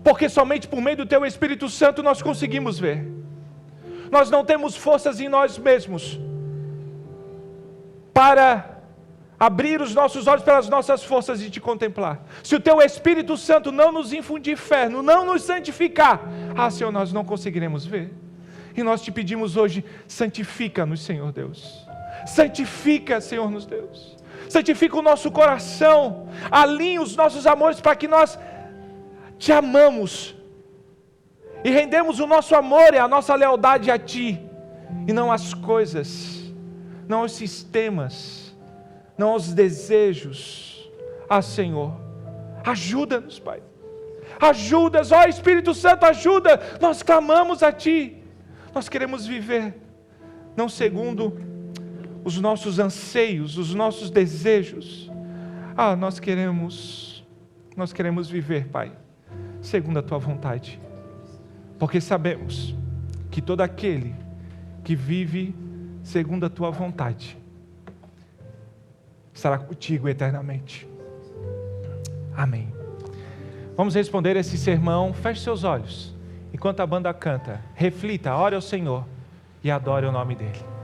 Porque somente por meio do Teu Espírito Santo nós conseguimos ver. Nós não temos forças em nós mesmos para abrir os nossos olhos pelas nossas forças e Te contemplar. Se o Teu Espírito Santo não nos infundir fé, não nos santificar, Senhor, nós não conseguiremos ver. E nós Te pedimos hoje, santifica-nos, Senhor Deus. Santifica, Senhor nos Deus. Santifica o nosso coração, alinha os nossos amores para que nós Te amamos e rendemos o nosso amor e a nossa lealdade a Ti, e não às coisas, não aos sistemas, não aos desejos. Senhor, ajuda-nos, Pai. Ajuda-nos, ó Espírito Santo, ajuda. Nós clamamos a Ti. Nós queremos viver, não segundo os nossos anseios, os nossos desejos. Nós queremos viver, Pai, segundo a Tua vontade. Porque sabemos que todo aquele que vive segundo a Tua vontade estará contigo eternamente. Amém. Vamos responder esse sermão. Feche seus olhos enquanto a banda canta. Reflita, ore ao Senhor e adore o nome dEle.